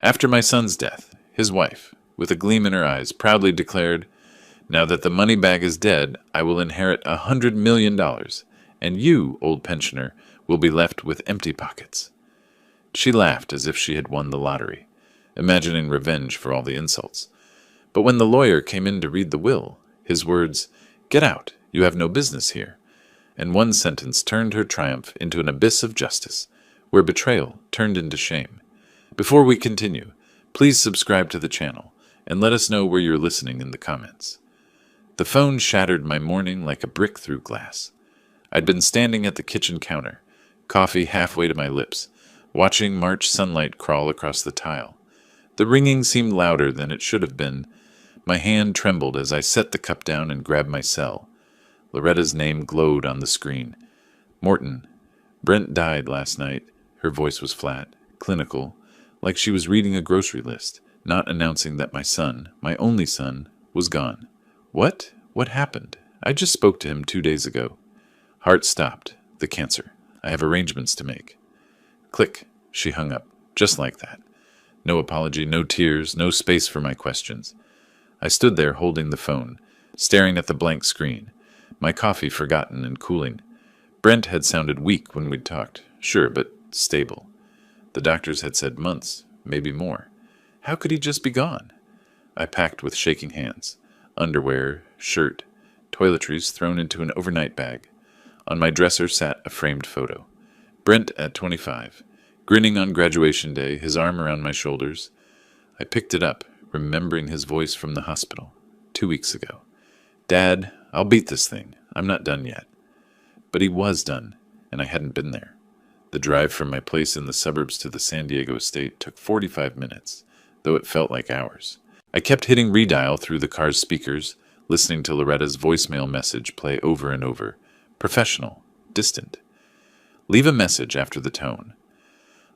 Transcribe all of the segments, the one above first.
After my son's death, his wife, with a gleam in her eyes, proudly declared, "Now that the money bag is dead, I will inherit $100 million, and you, old pensioner, will be left with empty pockets." She laughed as if she had won the lottery, imagining revenge for all the insults. But when the lawyer came in to read the will, his words, "Get out, you have no business here," and one sentence turned her triumph into an abyss of justice, where betrayal turned into shame. Before we continue, please subscribe to the channel, and let us know where you're listening in the comments. The phone shattered my morning like a brick through glass. I'd been standing at the kitchen counter, coffee halfway to my lips, watching March sunlight crawl across the tile. The ringing seemed louder than it should have been. My hand trembled as I set the cup down and grabbed my cell. Loretta's name glowed on the screen. Morton. Brent died last night. Her voice was flat, clinical, like she was reading a grocery list, not announcing that my son, my only son, was gone. What? What happened? I just spoke to him 2 days ago. Heart stopped. The cancer. I have arrangements to make. Click. She hung up, just like that. No apology, no tears, no space for my questions. I stood there holding the phone, staring at the blank screen, my coffee forgotten and cooling. Brent had sounded weak when we'd talked, sure, but stable. The doctors had said months, maybe more. How could he just be gone? I packed with shaking hands. Underwear, shirt, toiletries thrown into an overnight bag. On my dresser sat a framed photo. Brent at 25, grinning on graduation day, his arm around my shoulders. I picked it up, remembering his voice from the hospital 2 weeks ago. "Dad, I'll beat this thing. I'm not done yet." But he was done, and I hadn't been there. The drive from my place in the suburbs to the San Diego estate took 45 minutes, though it felt like hours. I kept hitting redial through the car's speakers, listening to Loretta's voicemail message play over and over. Professional, distant. Leave a message after the tone.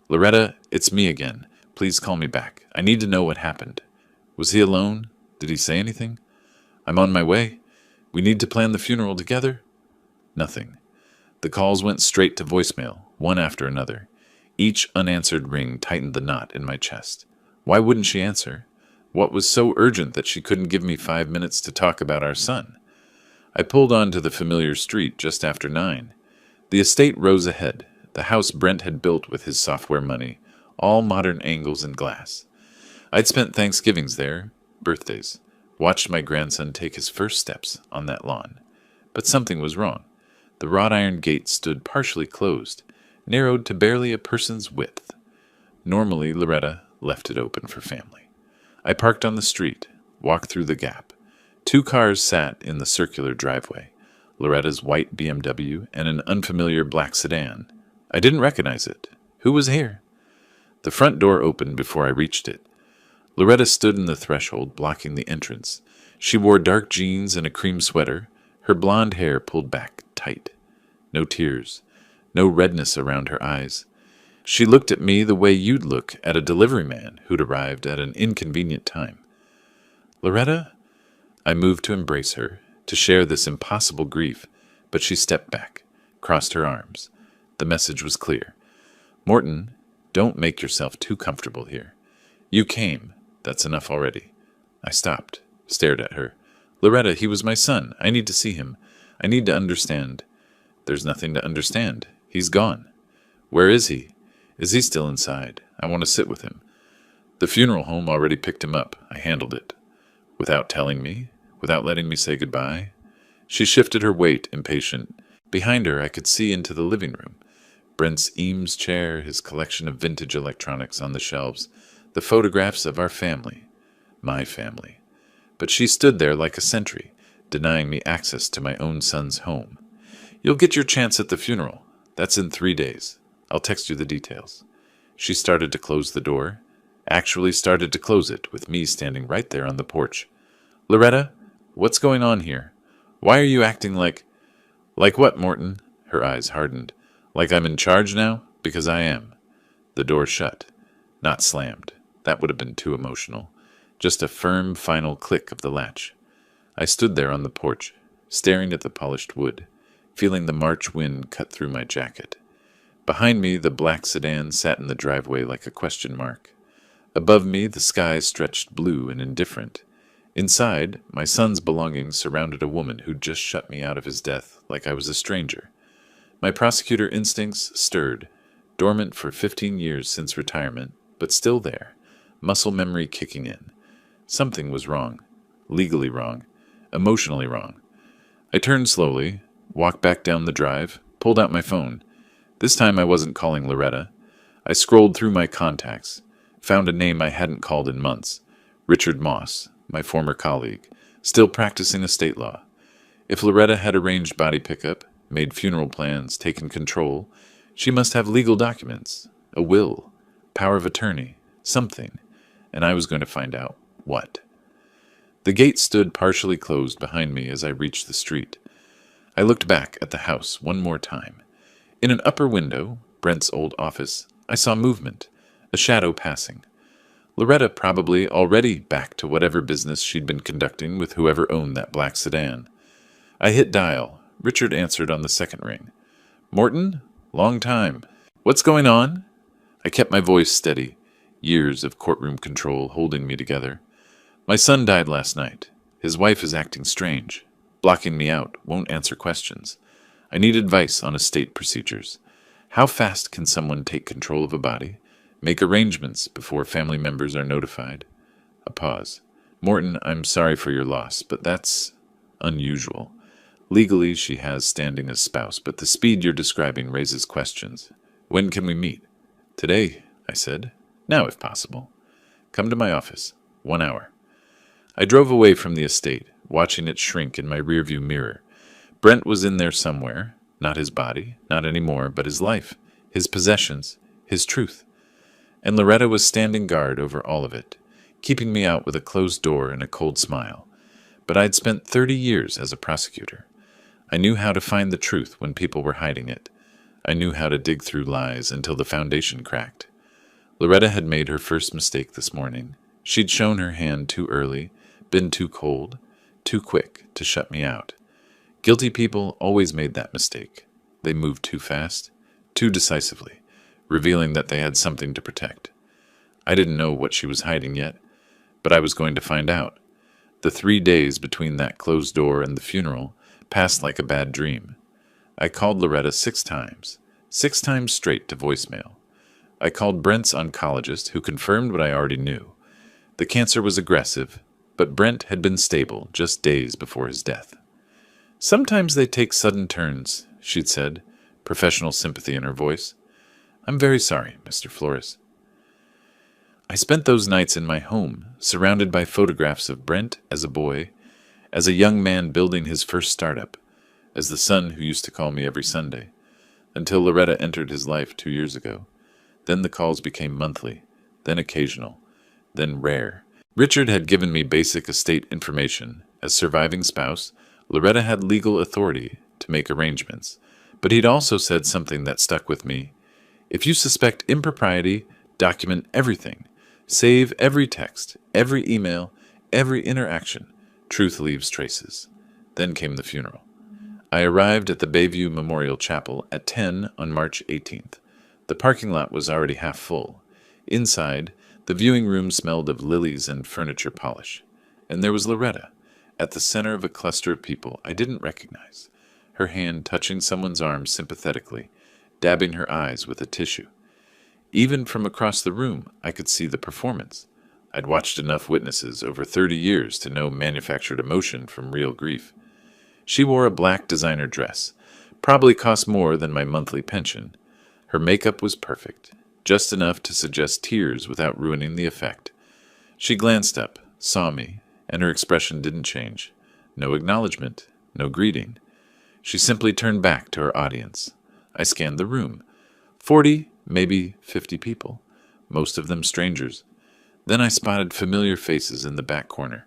"Loretta, it's me again. Please call me back. I need to know what happened. Was he alone? Did he say anything? I'm on my way. We need to plan the funeral together." Nothing. The calls went straight to voicemail, one after another. Each unanswered ring tightened the knot in my chest. Why wouldn't she answer? What was so urgent that she couldn't give me 5 minutes to talk about our son? I pulled onto the familiar street just after 9. The estate rose ahead, the house Brent had built with his software money, all modern angles and glass. I'd spent Thanksgivings there, birthdays, watched my grandson take his first steps on that lawn. But something was wrong. The wrought iron gate stood partially closed, narrowed to barely a person's width. Normally, Loretta left it open for family. I parked on the street, walked through the gap. 2 cars sat in the circular driveway, Loretta's white BMW and an unfamiliar black sedan. I didn't recognize it. Who was here? The front door opened before I reached it. Loretta stood in the threshold, blocking the entrance. She wore dark jeans and a cream sweater, her blonde hair pulled back tight. No tears, no redness around her eyes. She looked at me the way you'd look at a delivery man who'd arrived at an inconvenient time. "Loretta?" I moved to embrace her, to share this impossible grief, but she stepped back, crossed her arms. The message was clear. "Morton, don't make yourself too comfortable here. You came. That's enough already." I stopped, stared at her. "Loretta, he was my son. I need to see him. I need to understand." "There's nothing to understand. He's gone." "Where is he? Is he still inside? I want to sit with him." "The funeral home already picked him up. I handled it." "Without telling me? Without letting me say goodbye?" She shifted her weight, impatient. Behind her, I could see into the living room. Brent's Eames chair, his collection of vintage electronics on the shelves, the photographs of our family. My family. But she stood there like a sentry, denying me access to my own son's home. "You'll get your chance at the funeral. That's in 3 days. I'll text you the details." She started to close the door. Actually started to close it, with me standing right there on the porch. "Loretta, what's going on here? Why are you acting like..." "Like what, Morton?" Her eyes hardened. "Like I'm in charge now? Because I am." The door shut. Not slammed. That would have been too emotional. Just a firm, final click of the latch. I stood there on the porch, staring at the polished wood, feeling the March wind cut through my jacket. Behind me, the black sedan sat in the driveway like a question mark. Above me, the sky stretched blue and indifferent. Inside, my son's belongings surrounded a woman who'd just shut me out of his death like I was a stranger. My prosecutor instincts stirred, dormant for 15 years since retirement, but still there, muscle memory kicking in. Something was wrong. Legally wrong. Emotionally wrong. I turned slowly, walked back down the drive, pulled out my phone. This time I wasn't calling Loretta. I scrolled through my contacts, found a name I hadn't called in months. Richard Moss, my former colleague, still practicing estate law. If Loretta had arranged body pickup, made funeral plans, taken control, she must have legal documents, a will, power of attorney, something, and I was going to find out what. The gate stood partially closed behind me as I reached the street. I looked back at the house one more time. In an upper window, Brent's old office, I saw movement, a shadow passing. Loretta probably already back to whatever business she'd been conducting with whoever owned that black sedan. I hit dial. Richard answered on the second ring. "Morton? Long time. What's going on?" I kept my voice steady, years of courtroom control holding me together. "My son died last night. His wife is acting strange, blocking me out, won't answer questions. I need advice on estate procedures. How fast can someone take control of a body, make arrangements before family members are notified?" A pause. "Morton, I'm sorry for your loss, but that's unusual. Legally, she has standing as spouse, but the speed you're describing raises questions. When can we meet?" "Today," I said. "Now, if possible. Come to my office. 1 hour." I drove away from the estate, watching it shrink in my rearview mirror. Brent was in there somewhere. Not his body, not anymore, but his life, his possessions, his truth. And Loretta was standing guard over all of it, keeping me out with a closed door and a cold smile. But I'd spent 30 years as a prosecutor. I knew how to find the truth when people were hiding it. I knew how to dig through lies until the foundation cracked. Loretta had made her first mistake this morning. She'd shown her hand too early, been too cold, too quick to shut me out. Guilty people always made that mistake. They moved too fast, too decisively, revealing that they had something to protect. I didn't know what she was hiding yet, but I was going to find out. The 3 days between that closed door and the funeral passed like a bad dream. I called Loretta 6 times, 6 times straight to voicemail. I called Brent's oncologist, who confirmed what I already knew. The cancer was aggressive, but Brent had been stable just days before his death. "Sometimes they take sudden turns," she'd said, professional sympathy in her voice. "I'm very sorry, Mr. Flores." I spent those nights in my home, surrounded by photographs of Brent as a boy, as a young man building his first startup, as the son who used to call me every Sunday, until Loretta entered his life 2 years ago. Then the calls became monthly, then occasional, then rare. Richard had given me basic estate information. As surviving spouse, Loretta had legal authority to make arrangements, but he'd also said something that stuck with me. "If you suspect impropriety, document everything. Save every text, every email, every interaction. Truth leaves traces." Then came the funeral. I arrived at the Bayview Memorial Chapel at 10 on March 18th. The parking lot was already half full. Inside, the viewing room smelled of lilies and furniture polish. And there was Loretta, at the center of a cluster of people I didn't recognize, her hand touching someone's arm sympathetically, dabbing her eyes with a tissue. Even from across the room, I could see the performance. I'd watched enough witnesses over 30 years to know manufactured emotion from real grief. She wore a black designer dress, probably cost more than my monthly pension. Her makeup was perfect, just enough to suggest tears without ruining the effect. She glanced up, saw me, and her expression didn't change. No acknowledgement, no greeting. She simply turned back to her audience. I scanned the room. 40, maybe 50 people, most of them strangers. Then I spotted familiar faces in the back corner.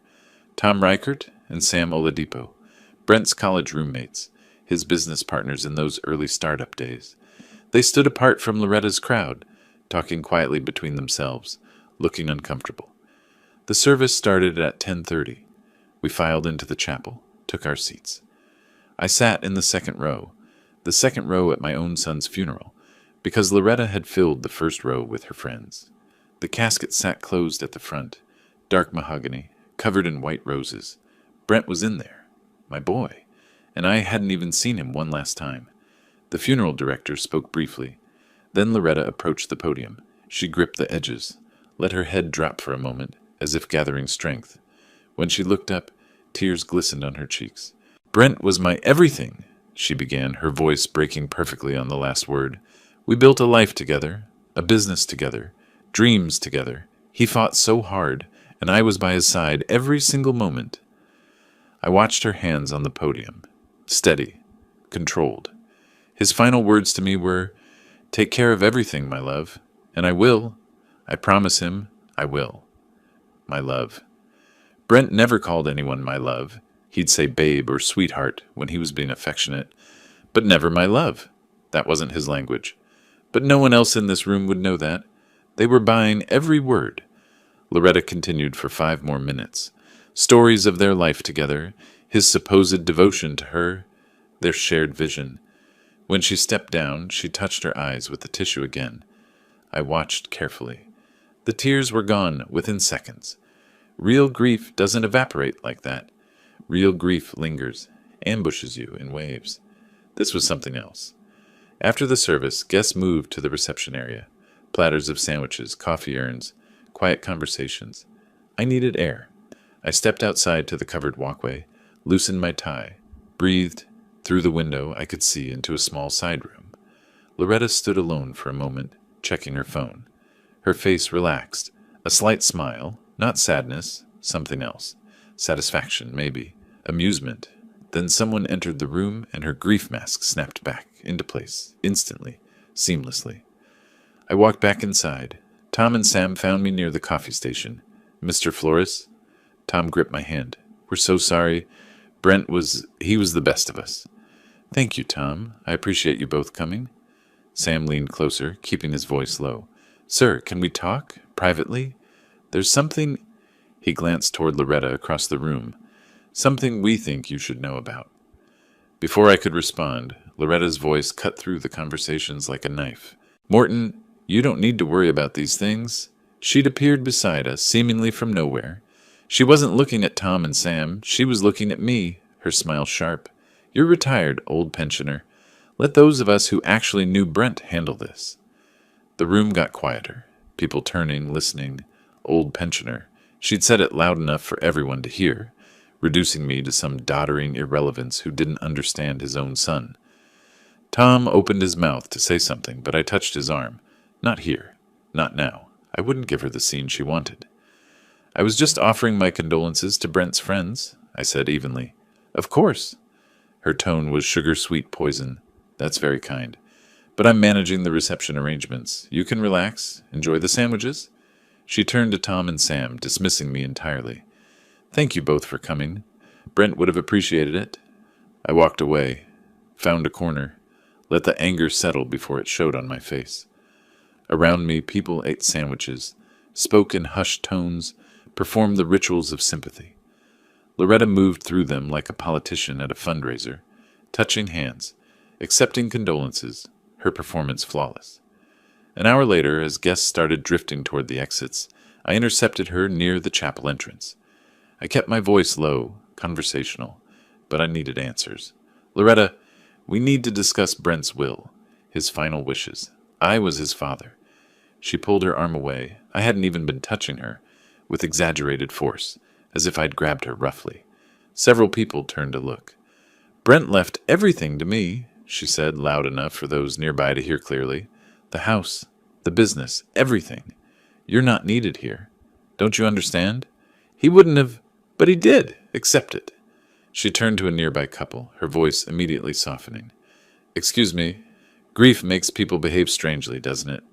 Tom Reichert and Sam Oladipo, Brent's college roommates, his business partners in those early startup days. They stood apart from Loretta's crowd, talking quietly between themselves, looking uncomfortable. The service started at 10:30. We filed into the chapel, took our seats. I sat in the second row at my own son's funeral, because Loretta had filled the first row with her friends. The casket sat closed at the front, dark mahogany, covered in white roses. Brent was in there, my boy, and I hadn't even seen him one last time. The funeral director spoke briefly. Then Loretta approached the podium. She gripped the edges, let her head drop for a moment, as if gathering strength. When she looked up, tears glistened on her cheeks. "Brent was my everything," she began, her voice breaking perfectly on the last word. "We built a life together, a business together, dreams together. He fought so hard, and I was by his side every single moment." I watched her hands on the podium, steady, controlled. His final words to me were, "Take care of everything, my love, and I will. I promise him I will. My love." Brent never called anyone my love. He'd say babe or sweetheart when he was being affectionate, but never my love. That wasn't his language. But no one else in this room would know that. They were buying every word. Loretta continued for 5 more minutes. Stories of their life together, his supposed devotion to her, their shared vision. When she stepped down, she touched her eyes with the tissue again. I watched carefully. The tears were gone within seconds. Real grief doesn't evaporate like that. Real grief lingers, ambushes you in waves. This was something else. After the service, guests moved to the reception area. Platters of sandwiches, coffee urns, quiet conversations. I needed air. I stepped outside to the covered walkway, loosened my tie, breathed. Through the window, I could see into a small side room. Loretta stood alone for a moment, checking her phone. Her face relaxed, a slight smile, not sadness, something else. Satisfaction, maybe. Amusement. Then someone entered the room and her grief mask snapped back into place, instantly, seamlessly. I walked back inside. Tom and Sam found me near the coffee station. "Mr. Flores?" Tom gripped my hand. "We're so sorry. He was the best of us." "Thank you, Tom. I appreciate you both coming." Sam leaned closer, keeping his voice low. "Sir, can we talk? Privately? There's something—" He glanced toward Loretta across the room. "Something we think you should know about." Before I could respond, Loretta's voice cut through the conversations like a knife. "Morton, you don't need to worry about these things." She'd appeared beside us, seemingly from nowhere. She wasn't looking at Tom and Sam. She was looking at me, her smile sharp. "You're retired, old pensioner. Let those of us who actually knew Brent handle this." The room got quieter. People turning, listening. Old pensioner. She'd said it loud enough for everyone to hear, reducing me to some doddering irrelevance who didn't understand his own son. Tom opened his mouth to say something, but I touched his arm. "Not here. Not now. I wouldn't give her the scene she wanted." "I was just offering my condolences to Brent's friends," I said evenly. "Of course." Her tone was sugar-sweet poison. "That's very kind. But I'm managing the reception arrangements. You can relax. Enjoy the sandwiches." She turned to Tom and Sam, dismissing me entirely. "Thank you both for coming. Brent would have appreciated it." I walked away, found a corner, let the anger settle before it showed on my face. Around me, people ate sandwiches, spoke in hushed tones, performed the rituals of sympathy. Loretta moved through them like a politician at a fundraiser, touching hands, accepting condolences, her performance flawless. An hour later, as guests started drifting toward the exits, I intercepted her near the chapel entrance. I kept my voice low, conversational, but I needed answers. "Loretta, we need to discuss Brent's will, his final wishes. I was his father." She pulled her arm away. I hadn't even been touching her, with exaggerated force, as if I'd grabbed her roughly. Several people turned to look. "Brent left everything to me," she said, loud enough for those nearby to hear clearly. "The house, the business, everything. You're not needed here. Don't you understand? He wouldn't have, but he did. Accept it." She turned to a nearby couple, her voice immediately softening. "Excuse me, grief makes people behave strangely, doesn't it?"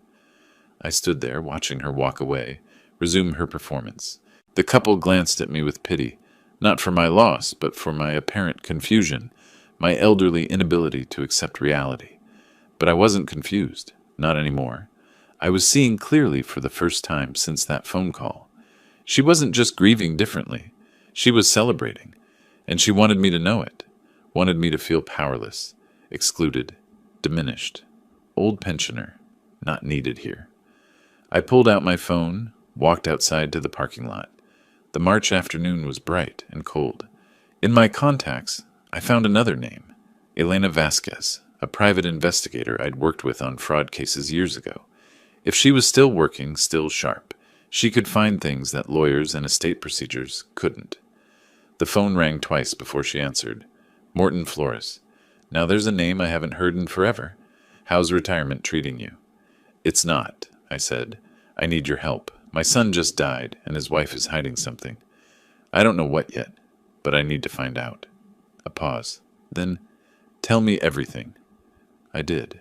I stood there, watching her walk away, resume her performance. The couple glanced at me with pity, not for my loss, but for my apparent confusion, my elderly inability to accept reality. But I wasn't confused, not anymore. I was seeing clearly for the first time since that phone call. She wasn't just grieving differently. She was celebrating, and she wanted me to know it, wanted me to feel powerless, excluded, diminished, old pensioner, not needed here. I pulled out my phone, walked outside to the parking lot. The March afternoon was bright and cold. In my contacts, I found another name, Elena Vasquez, a private investigator I'd worked with on fraud cases years ago. If she was still working, still sharp, she could find things that lawyers and estate procedures couldn't. The phone rang twice before she answered. Morton Flores. Now there's a name I haven't heard in forever. How's retirement treating you? It's not, I said. I need your help. My son just died, and his wife is hiding something. I don't know what yet, but I need to find out. A pause. Then, tell me everything. I did.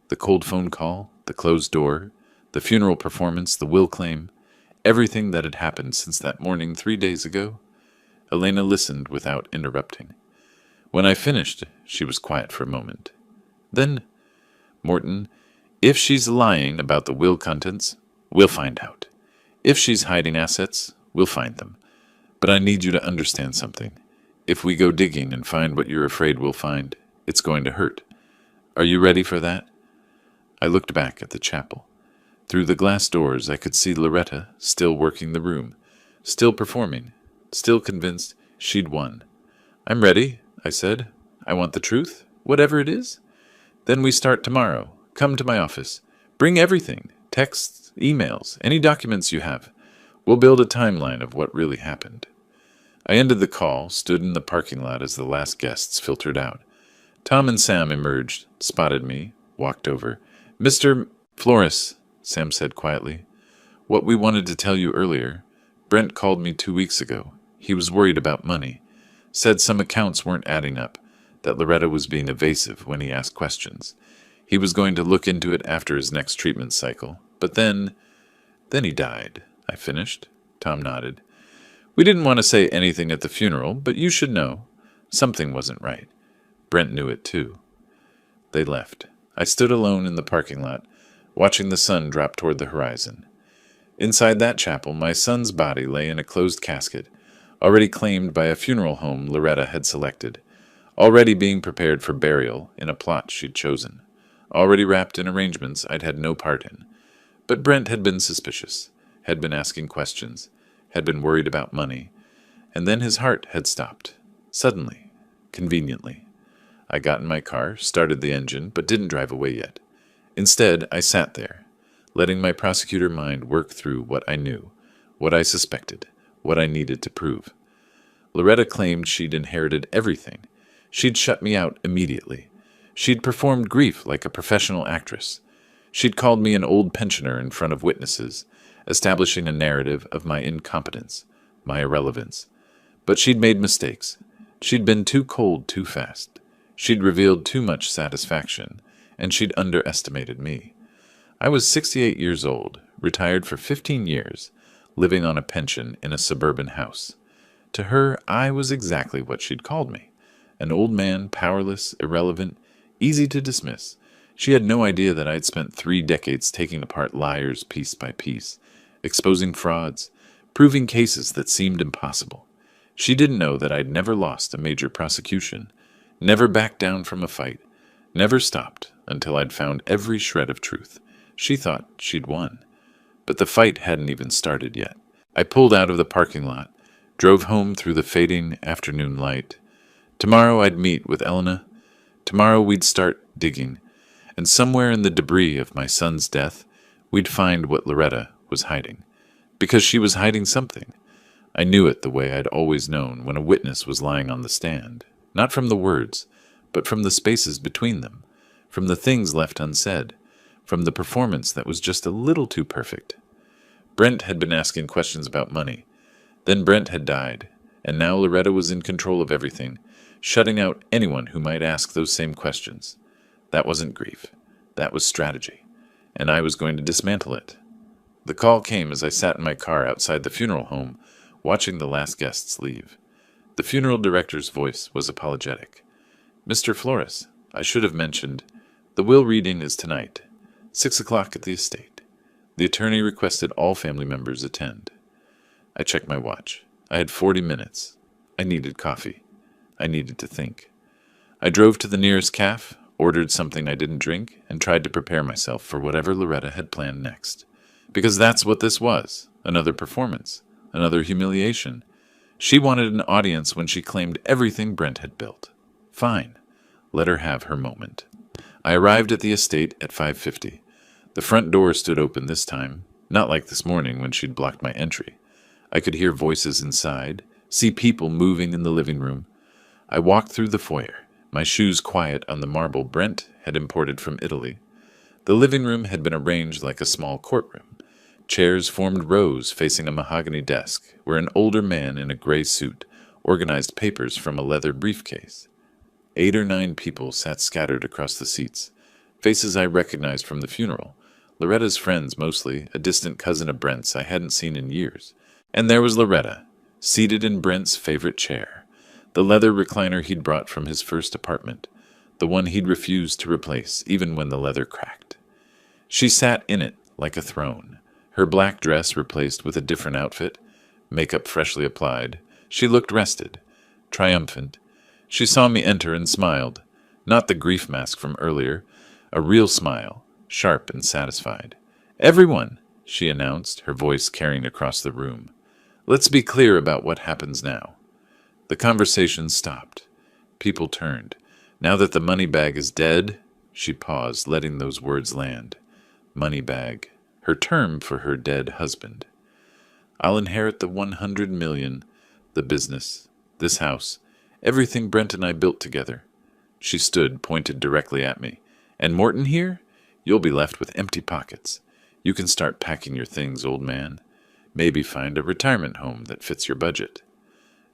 The cold phone call, the closed door, the funeral performance, the will claim, everything that had happened since that morning 3 days ago. Elena listened without interrupting. When I finished, she was quiet for a moment. Then, Morton, if she's lying about the will contents, we'll find out. If she's hiding assets, we'll find them. But I need you to understand something. If we go digging and find what you're afraid we'll find, it's going to hurt. Are you ready for that? I looked back at the chapel. Through the glass doors, I could see Loretta still working the room, still performing, still convinced she'd won. I'm ready, I said. I want the truth, whatever it is. Then we start tomorrow. Come to my office. Bring everything, texts, emails, any documents you have. We'll build a timeline of what really happened. I ended the call, stood in the parking lot as the last guests filtered out. Tom and Sam emerged, spotted me, walked over. Mr. Flores, Sam said quietly. What we wanted to tell you earlier. Brent called me 2 weeks ago. He was worried about money. Said some accounts weren't adding up, that Loretta was being evasive when he asked questions. He was going to look into it after his next treatment cycle. But then he died. I finished. Tom nodded. We didn't want to say anything at the funeral, but you should know. Something wasn't right. Brent knew it too. They left. I stood alone in the parking lot, watching the sun drop toward the horizon. Inside that chapel, my son's body lay in a closed casket, already claimed by a funeral home Loretta had selected, already being prepared for burial in a plot she'd chosen, already wrapped in arrangements I'd had no part in. But Brent had been suspicious, had been asking questions, had been worried about money, and then his heart had stopped, suddenly, conveniently. I got in my car, started the engine, but didn't drive away yet. Instead, I sat there, letting my prosecutor mind work through what I knew, what I suspected, what I needed to prove. Loretta claimed she'd inherited everything. She'd shut me out immediately. She'd performed grief like a professional actress. She'd called me an old pensioner in front of witnesses, establishing a narrative of my incompetence, my irrelevance. But she'd made mistakes. She'd been too cold too fast. She'd revealed too much satisfaction, and she'd underestimated me. I was 68 years old, retired for 15 years, living on a pension in a suburban house. To her, I was exactly what she'd called me. An old man, powerless, irrelevant, easy to dismiss. She had no idea that I'd spent 3 decades taking apart liars piece by piece, exposing frauds, proving cases that seemed impossible. She didn't know that I'd never lost a major prosecution, never backed down from a fight, never stopped until I'd found every shred of truth. She thought she'd won. But the fight hadn't even started yet. I pulled out of the parking lot, drove home through the fading afternoon light. Tomorrow I'd meet with Elena. Tomorrow we'd start digging. And somewhere in the debris of my son's death, we'd find what Loretta was hiding. Because she was hiding something. I knew it the way I'd always known when a witness was lying on the stand. Not from the words, but from the spaces between them. From the things left unsaid. From the performance that was just a little too perfect. Brent had been asking questions about money. Then Brent had died, and now Loretta was in control of everything, shutting out anyone who might ask those same questions. That wasn't grief. That was strategy. And I was going to dismantle it. The call came as I sat in my car outside the funeral home, watching the last guests leave. The funeral director's voice was apologetic. Mr. Flores, I should have mentioned, the will reading is tonight, 6 o'clock at the estate. The attorney requested all family members attend. I checked my watch. I had 40 minutes. I needed coffee. I needed to think. I drove to the nearest cafe, ordered something I didn't drink, and tried to prepare myself for whatever Loretta had planned next. Because that's what this was. Another performance. Another humiliation. She wanted an audience when she claimed everything Brent had built. Fine. Let her have her moment. I arrived at the estate at 5:50. The front door stood open this time, not like this morning when she'd blocked my entry. I could hear voices inside, see people moving in the living room. I walked through the foyer, my shoes quiet on the marble Brent had imported from Italy. The living room had been arranged like a small courtroom. Chairs formed rows facing a mahogany desk, where an older man in a gray suit organized papers from a leather briefcase. 8 or 9 people sat scattered across the seats, faces I recognized from the funeral. Loretta's friends mostly, a distant cousin of Brent's I hadn't seen in years. And there was Loretta, seated in Brent's favorite chair, the leather recliner he'd brought from his first apartment, the one he'd refused to replace even when the leather cracked. She sat in it like a throne, her black dress replaced with a different outfit, makeup freshly applied. She looked rested, triumphant. She saw me enter and smiled, not the grief mask from earlier, a real smile, sharp and satisfied. "Everyone," she announced, her voice carrying across the room. "Let's be clear about what happens now." The conversation stopped. People turned. "Now that the money bag is dead," she paused, letting those words land. Money bag, her term for her dead husband. "I'll inherit the 100 million, the business, this house, everything Brent and I built together." She stood, pointed directly at me. "And Morton here? You'll be left with empty pockets. You can start packing your things, old man. Maybe find a retirement home that fits your budget."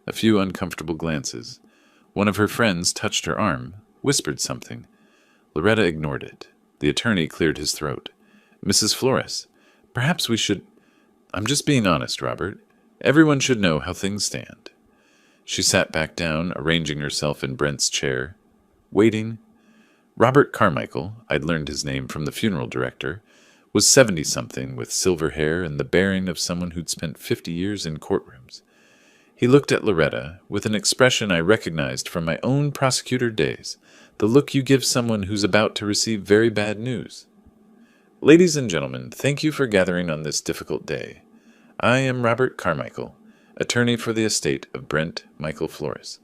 A few uncomfortable glances. One of her friends touched her arm, whispered something. Loretta ignored it. The attorney cleared his throat. "Mrs. Flores, perhaps we should—" "I'm just being honest, Robert. Everyone should know how things stand." She sat back down, arranging herself in Brent's chair, waiting. Robert Carmichael, I'd learned his name from the funeral director, was 70-something with silver hair and the bearing of someone who'd spent 50 years in courtrooms. He looked at Loretta with an expression I recognized from my own prosecutor days, the look you give someone who's about to receive very bad news. "Ladies and gentlemen, thank you for gathering on this difficult day. I am Robert Carmichael, attorney for the estate of Brent Michael Flores.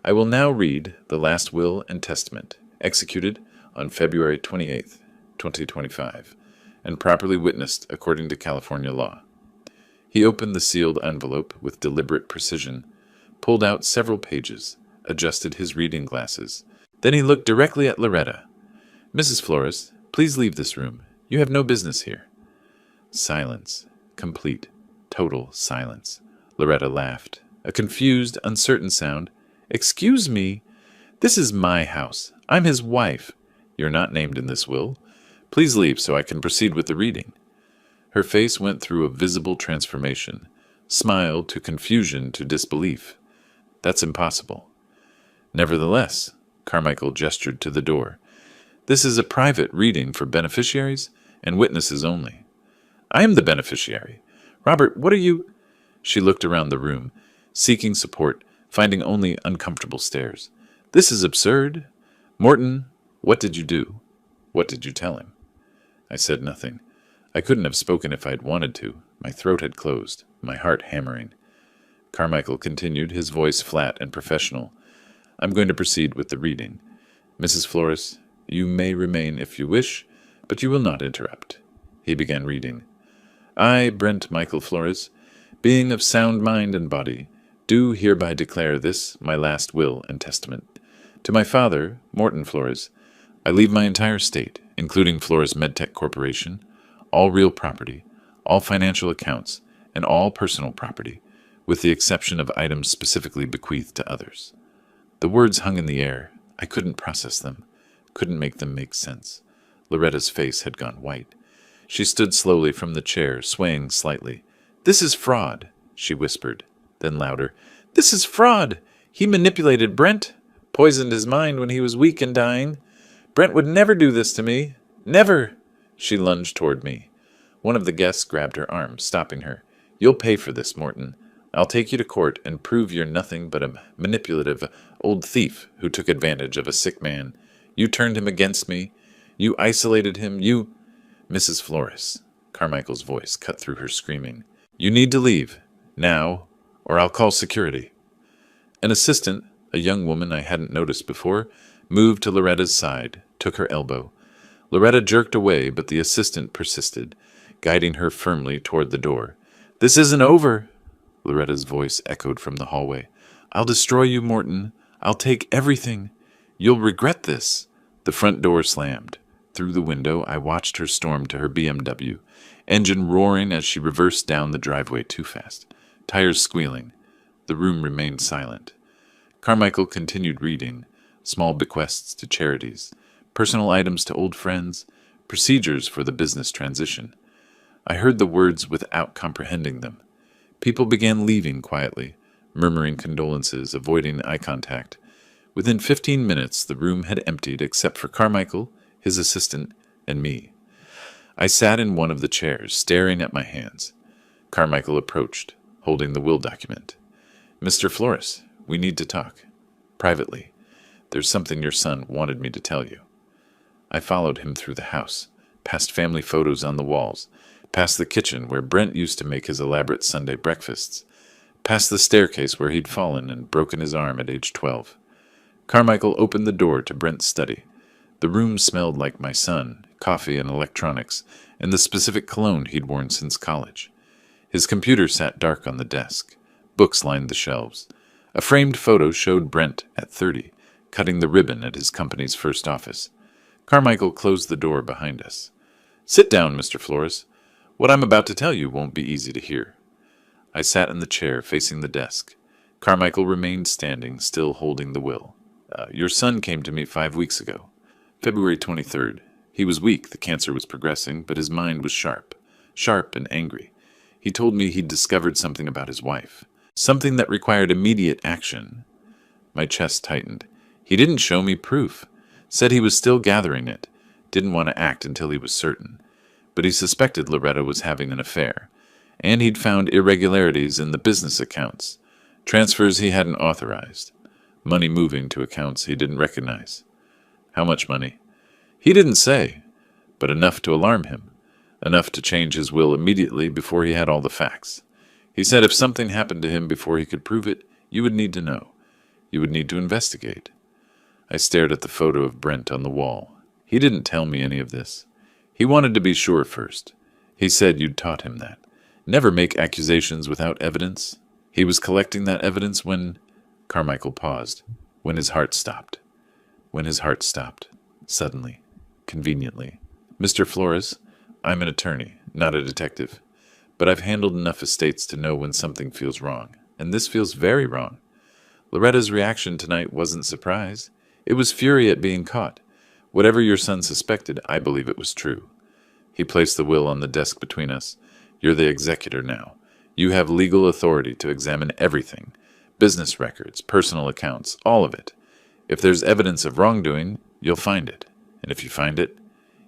I will now read the last will and testament, executed on February 28, 2025, and properly witnessed according to California law." He opened the sealed envelope with deliberate precision, pulled out several pages, adjusted his reading glasses. Then he looked directly at Loretta. "Mrs. Flores, please leave this room. You have no business here." Silence. Complete, total silence. Loretta laughed. A confused, uncertain sound. "Excuse me. This is my house. I'm his wife. You're not named in this will. Please leave so I can proceed with the reading." Her face went through a visible transformation, smile to confusion to disbelief. "That's impossible." "Nevertheless," Carmichael gestured to the door, "this is a private reading for beneficiaries and witnesses only." "I am the beneficiary. Robert, what are you—" She looked around the room, seeking support, finding only uncomfortable stares. "This is absurd. Morton, what did you do? What did you tell him?" I said nothing. I couldn't have spoken if I'd wanted to. My throat had closed, my heart hammering. Carmichael continued, his voice flat and professional. "I'm going to proceed with the reading. Mrs. Flores, you may remain if you wish, but you will not interrupt." He began reading. "I, Brent Michael Flores, being of sound mind and body, do hereby declare this my last will and testament. To my father, Morton Flores, I leave my entire estate, including Flores Medtech Corporation, all real property, all financial accounts, and all personal property, with the exception of items specifically bequeathed to others." The words hung in the air. I couldn't process them, couldn't make them make sense. Loretta's face had gone white. She stood slowly from the chair, swaying slightly. "This is fraud," she whispered. Then louder, "This is fraud! He manipulated Brent, poisoned his mind when he was weak and dying. Brent would never do this to me. Never!" She lunged toward me. One of the guests grabbed her arm, stopping her. "You'll pay for this, Morton. I'll take you to court and prove you're nothing but a manipulative old thief who took advantage of a sick man. You turned him against me. You isolated him. You—" "Mrs. Flores," Carmichael's voice cut through her screaming. "You need to leave. Now, or I'll call security." An assistant, a young woman I hadn't noticed before, moved to Loretta's side, took her elbow. Loretta jerked away, but the assistant persisted, guiding her firmly toward the door. "This isn't over," Loretta's voice echoed from the hallway. "I'll destroy you, Morton. I'll take everything. You'll regret this." The front door slammed. Through the window, I watched her storm to her BMW, engine roaring as she reversed down the driveway too fast, tires squealing. The room remained silent. Carmichael continued reading, small bequests to charities, personal items to old friends, procedures for the business transition. I heard the words without comprehending them. People began leaving quietly, murmuring condolences, avoiding eye contact. Within 15 minutes, the room had emptied except for Carmichael, his assistant, and me. I sat in one of the chairs, staring at my hands. Carmichael approached, holding the will document. "Mr. Flores, we need to talk. Privately. There's something your son wanted me to tell you." I followed him through the house, past family photos on the walls, past the kitchen where Brent used to make his elaborate Sunday breakfasts, past the staircase where he'd fallen and broken his arm at age 12. Carmichael opened the door to Brent's study. The room smelled like my son, coffee and electronics, and the specific cologne he'd worn since college. His computer sat dark on the desk. Books lined the shelves. A framed photo showed Brent at 30, cutting the ribbon at his company's first office. Carmichael closed the door behind us. "Sit down, Mr. Flores. What I'm about to tell you won't be easy to hear." I sat in the chair facing the desk. Carmichael remained standing, still holding the will. Your son came to me 5 weeks ago. February 23rd. He was weak, the cancer was progressing, but his mind was sharp and angry. He told me he'd discovered something about his wife, something that required immediate action. My chest tightened. He didn't show me proof, said he was still gathering it, didn't want to act until he was certain. But he suspected Loretta was having an affair, and he'd found irregularities in the business accounts, transfers he hadn't authorized, money moving to accounts he didn't recognize. How much money? He didn't say, but enough to alarm him, enough to change his will immediately before he had all the facts. He said if something happened to him before he could prove it, you would need to know. You would need to investigate. I stared at the photo of Brent on the wall. He didn't tell me any of this. He wanted to be sure first. He said you'd taught him that. Never make accusations without evidence. He was collecting that evidence when... Carmichael paused. When his heart stopped. When his heart stopped. Suddenly. Conveniently. "Mr. Flores, I'm an attorney, not a detective. But I've handled enough estates to know when something feels wrong. And this feels very wrong. Loretta's reaction tonight wasn't surprise. It was fury at being caught. Whatever your son suspected, I believe it was true." He placed the will on the desk between us. "You're the executor now. You have legal authority to examine everything. Business records, personal accounts, all of it. If there's evidence of wrongdoing, you'll find it. And if you find it,"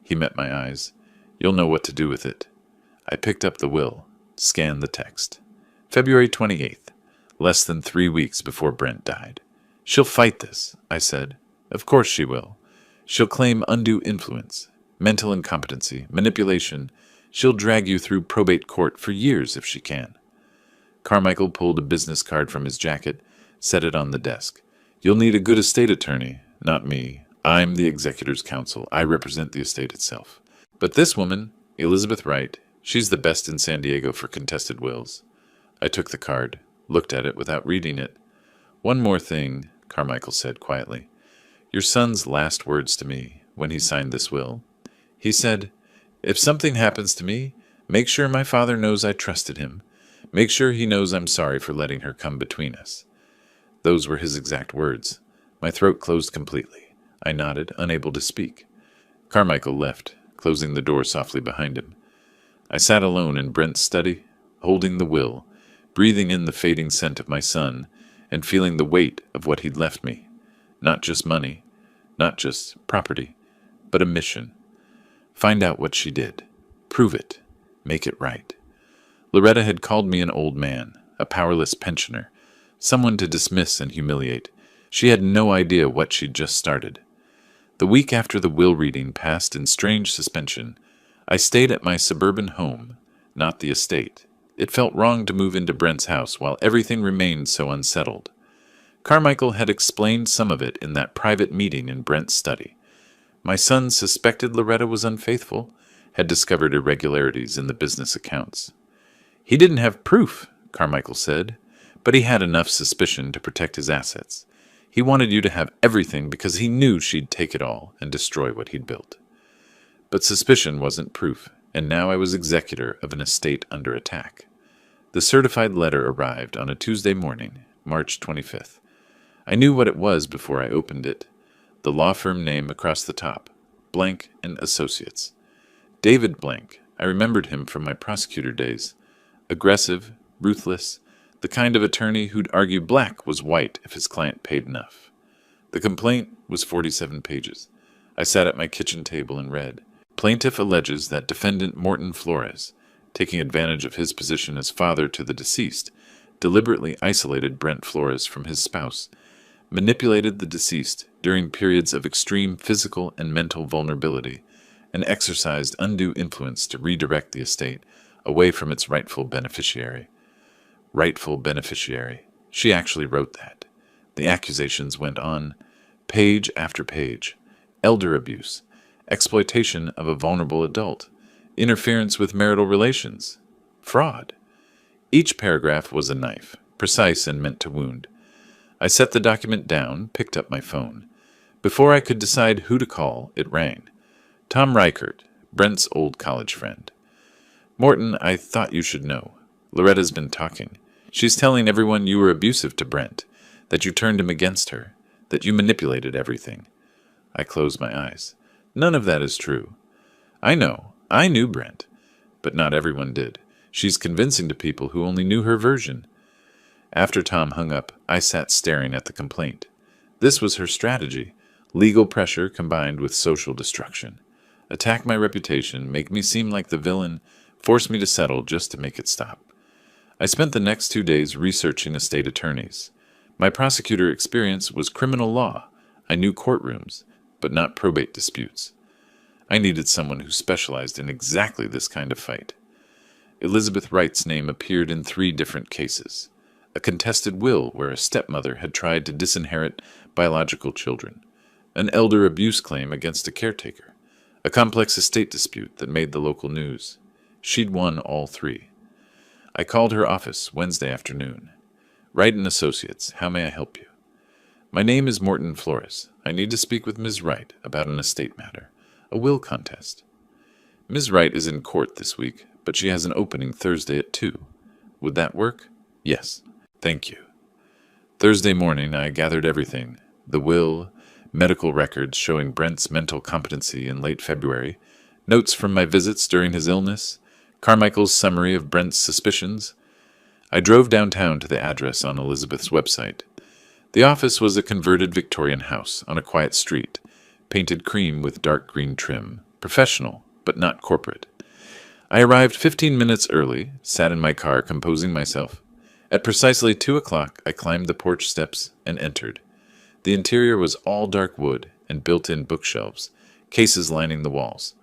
he met my eyes, "you'll know what to do with it." I picked up the will, scanned the text. February 28th, less than 3 weeks before Brent died. "She'll fight this," I said. "Of course she will. She'll claim undue influence, mental incompetency, manipulation. She'll drag you through probate court for years if she can." Carmichael pulled a business card from his jacket, set it on the desk. "You'll need a good estate attorney, not me. I'm the executor's counsel. I represent the estate itself. But this woman, Elizabeth Wright, she's the best in San Diego for contested wills." I took the card, looked at it without reading it. "One more thing," Carmichael said quietly. "Your son's last words to me when he signed this will. He said, 'If something happens to me, make sure my father knows I trusted him. Make sure he knows I'm sorry for letting her come between us.'" Those were his exact words. My throat closed completely. I nodded, unable to speak. Carmichael left, closing the door softly behind him. I sat alone in Brent's study, holding the will, breathing in the fading scent of my son, and feeling the weight of what he'd left me. Not just money, not just property, but a mission. Find out what she did. Prove it. Make it right. Loretta had called me an old man, a powerless pensioner, someone to dismiss and humiliate. She had no idea what she'd just started. The week after the will reading passed in strange suspension, I stayed at my suburban home, not the estate. It felt wrong to move into Brent's house while everything remained so unsettled. Carmichael had explained some of it in that private meeting in Brent's study. My son suspected Loretta was unfaithful, had discovered irregularities in the business accounts. He didn't have proof, Carmichael said, but he had enough suspicion to protect his assets. He wanted you to have everything because he knew she'd take it all and destroy what he'd built. But suspicion wasn't proof, and now I was executor of an estate under attack. The certified letter arrived on a Tuesday morning, March 25th. I knew what it was before I opened it. The law firm name across the top, Blank and Associates. David Blank, I remembered him from my prosecutor days. Aggressive, ruthless, the kind of attorney who'd argue black was white if his client paid enough. The complaint was 47 pages. I sat at my kitchen table and read. Plaintiff alleges that defendant Morton Flores, taking advantage of his position as father to the deceased, deliberately isolated Brent Flores from his spouse, manipulated the deceased during periods of extreme physical and mental vulnerability, and exercised undue influence to redirect the estate away from its rightful beneficiary. Rightful beneficiary. She actually wrote that. The accusations went on, page after page. Elder abuse, exploitation of a vulnerable adult, interference with marital relations, fraud. Each paragraph was a knife, precise and meant to wound. I set the document down, picked up my phone. Before I could decide who to call, it rang. Tom Reichert, Brent's old college friend. Morton, I thought you should know. Loretta's been talking. She's telling everyone you were abusive to Brent, that you turned him against her, that you manipulated everything. I closed my eyes. None of that is true. I know. I knew Brent. But not everyone did. She's convincing to people who only knew her version. After Tom hung up, I sat staring at the complaint. This was her strategy. Legal pressure combined with social destruction. Attack my reputation, make me seem like the villain, force me to settle just to make it stop. I spent the next 2 days researching estate attorneys. My prosecutor experience was criminal law. I knew courtrooms, but not probate disputes. I needed someone who specialized in exactly this kind of fight. Elizabeth Wright's name appeared in 3 different cases. A contested will where a stepmother had tried to disinherit biological children. An elder abuse claim against a caretaker. A complex estate dispute that made the local news. She'd won all 3. I called her office Wednesday afternoon. Wright and Associates, how may I help you? My name is Morton Flores. I need to speak with Ms. Wright about an estate matter. A will contest. Ms. Wright is in court this week, but she has an opening Thursday at 2. Would that work? Yes. Thank you. Thursday morning, I gathered everything. The will, medical records showing Brent's mental competency in late February, notes from my visits during his illness, Carmichael's summary of Brent's suspicions. I drove downtown to the address on Elizabeth's website. The office was a converted Victorian house on a quiet street, painted cream with dark green trim, professional, but not corporate. I arrived 15 minutes early, sat in my car composing myself. At precisely 2 o'clock, I climbed the porch steps and entered. The interior was all dark wood and built-in bookshelves, cases lining the walls.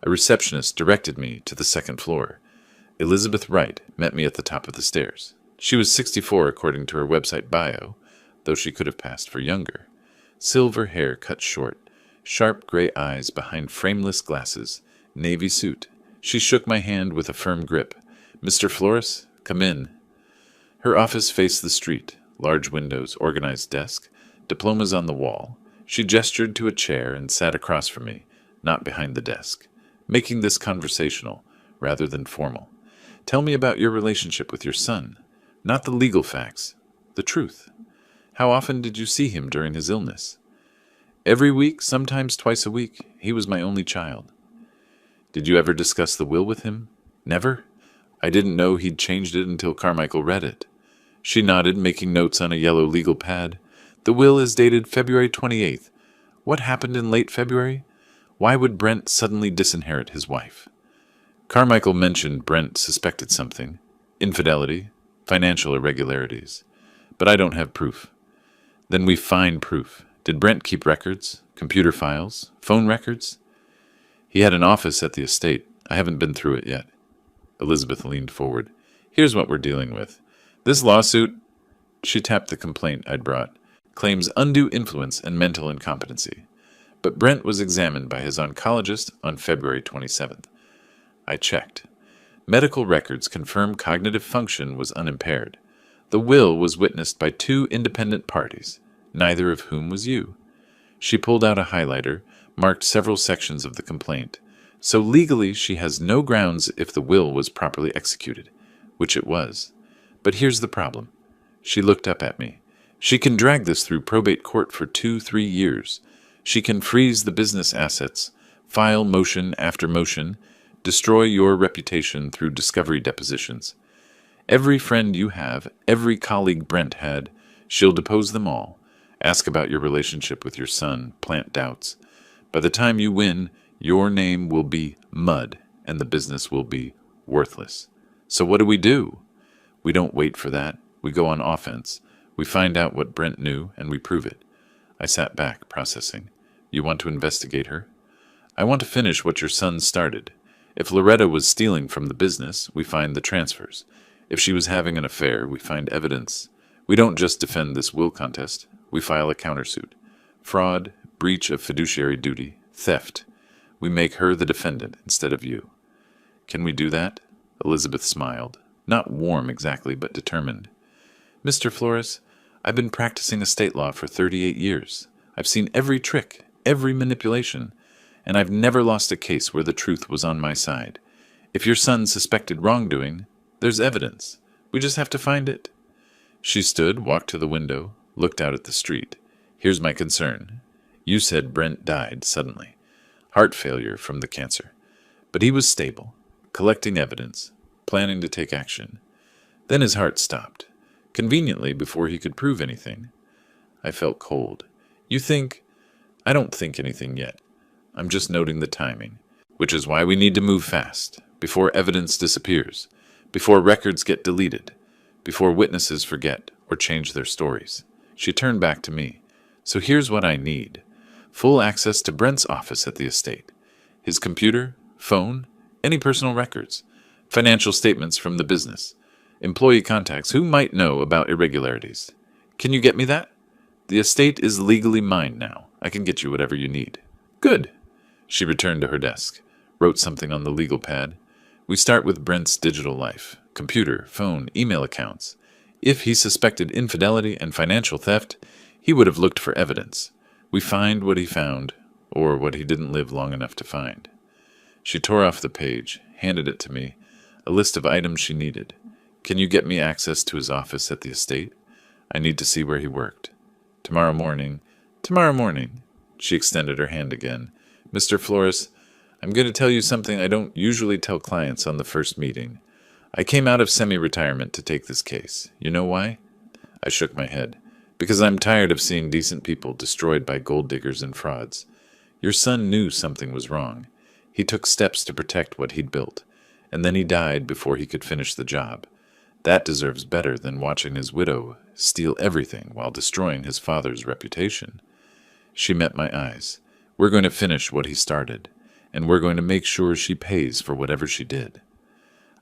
A receptionist directed me to the second floor. Elizabeth Wright met me at the top of the stairs. She was 64 according to her website bio, though she could have passed for younger. Silver hair cut short, sharp gray eyes behind frameless glasses, navy suit. She shook my hand with a firm grip. Mr. Flores, come in. Her office faced the street, large windows, organized desk, diplomas on the wall. She gestured to a chair and sat across from me, not behind the desk, making this conversational rather than formal. Tell me about your relationship with your son. Not the legal facts, the truth. How often did you see him during his illness? Every week, sometimes twice a week. He was my only child. Did you ever discuss the will with him? Never? I didn't know he'd changed it until Carmichael read it. She nodded, making notes on a yellow legal pad. The will is dated February 28th. What happened in late February? Why would Brent suddenly disinherit his wife? Carmichael mentioned Brent suspected something. Infidelity, financial irregularities. But I don't have proof. Then we find proof. Did Brent keep records? Computer files? Phone records? He had an office at the estate. I haven't been through it yet. Elizabeth leaned forward. Here's what we're dealing with. This lawsuit, she tapped the complaint I'd brought, claims undue influence and mental incompetency. But Brent was examined by his oncologist on February 27th. I checked. Medical records confirm cognitive function was unimpaired. The will was witnessed by 2 independent parties, neither of whom was you. She pulled out a highlighter, marked several sections of the complaint. So legally she has no grounds if the will was properly executed, which it was. But here's the problem. She looked up at me. She can drag this through probate court for 2-3 years. She can freeze the business assets, file motion after motion, destroy your reputation through discovery depositions. Every friend you have, every colleague Brent had, she'll depose them all, ask about your relationship with your son, plant doubts. By the time you win, your name will be mud, and the business will be worthless. So what do? We don't wait for that. We go on offense. We find out what Brent knew, and we prove it. I sat back, processing. You want to investigate her? I want to finish what your son started. If Loretta was stealing from the business, we find the transfers. If she was having an affair, we find evidence. We don't just defend this will contest. We file a countersuit. Fraud, breach of fiduciary duty, theft. We make her the defendant instead of you. Can we do that? Elizabeth smiled. Not warm exactly, but determined. Mr. Flores, I've been practicing estate law for 38 years. I've seen every trick, every manipulation, and I've never lost a case where the truth was on my side. If your son suspected wrongdoing, there's evidence. We just have to find it. She stood, walked to the window, looked out at the street. Here's my concern. You said Brent died suddenly. Heart failure from the cancer. But he was stable, collecting evidence, planning to take action. Then his heart stopped, conveniently before he could prove anything. I felt cold. You think? I don't think anything yet. I'm just noting the timing, which is why we need to move fast, before evidence disappears, before records get deleted, before witnesses forget or change their stories. She turned back to me. So here's what I need. Full access to Brent's office at the estate. His computer, phone, any personal records, financial statements from the business, employee contacts who might know about irregularities. Can you get me that? The estate is legally mine now. I can get you whatever you need. Good. She returned to her desk, wrote something on the legal pad. We start with Brent's digital life, computer, phone, email accounts. If he suspected infidelity and financial theft, he would have looked for evidence. We find what he found, or what he didn't live long enough to find. She tore off the page, handed it to me, a list of items she needed. Can you get me access to his office at the estate? I need to see where he worked. Tomorrow morning. She extended her hand again. Mr. Flores, I'm going to tell you something I don't usually tell clients on the first meeting. I came out of semi-retirement to take this case. You know why? I shook my head. Because I'm tired of seeing decent people destroyed by gold diggers and frauds. Your son knew something was wrong. He took steps to protect what he'd built, and then he died before he could finish the job. That deserves better than watching his widow steal everything while destroying his father's reputation. She met my eyes. We're going to finish what he started, and we're going to make sure she pays for whatever she did.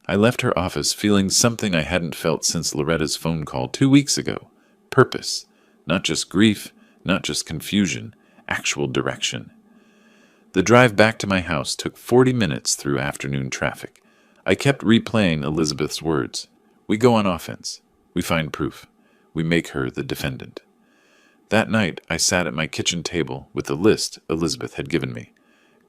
I left her office feeling something I hadn't felt since Loretta's phone call 2 weeks ago. Purpose. Not just grief, not just confusion, actual direction. The drive back to my house took 40 minutes through afternoon traffic. I kept replaying Elizabeth's words. We go on offense. We find proof. We make her the defendant. That night, I sat at my kitchen table with the list Elizabeth had given me.